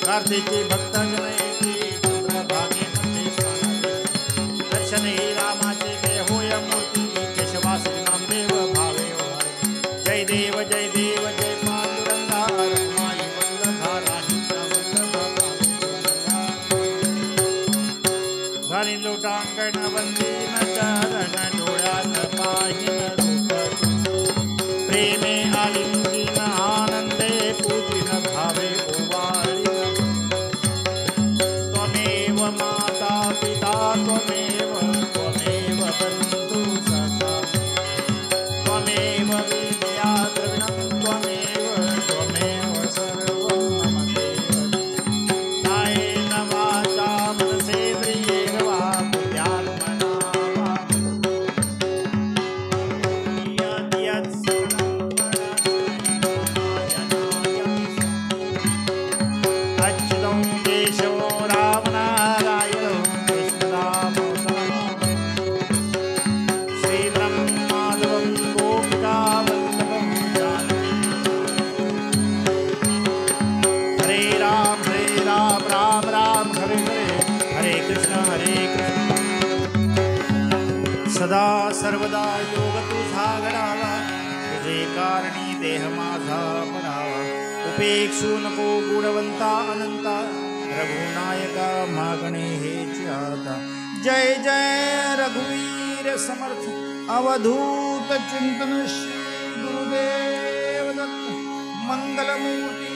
कार्तिकी भक्तजन येती चंद्रभागेमध्ये स्नानाला दर्शन हे रामाचे दे होय मूर्ती केशवासी नामदेव भावे जय देव जय देव जय पांडुरंगा रखमाई वल्लभा राहीच्या वल्लभा घाली लोटांगण वंदीन चरण डोळ्यात पाहिन रूप प्रेमे आलिंगीन आनंदे पूजिन भावे ओवाळी माता पिता त्वमेव त्वमेव बन्धु सखा त्वमेव विद्या द्रविणं त्वमेव त्वमेव सर्वं मम देव कायेन वाचा मनसेन्द्रियेण वा बुद्ध्यात्मना वा यद् सकलं अच्युतं केशवो रामना सदा सर्वदा योग तुझा घडावा तुझे कारणी देह माझा पडावा उपेक्षू नको गुणवंता अनंता रघुनायका मागणे हेची आता जय जय रघुवीर समर्थ अवधूत चिंतन श्री गुरुदेव दत्त मंगलमूर्ती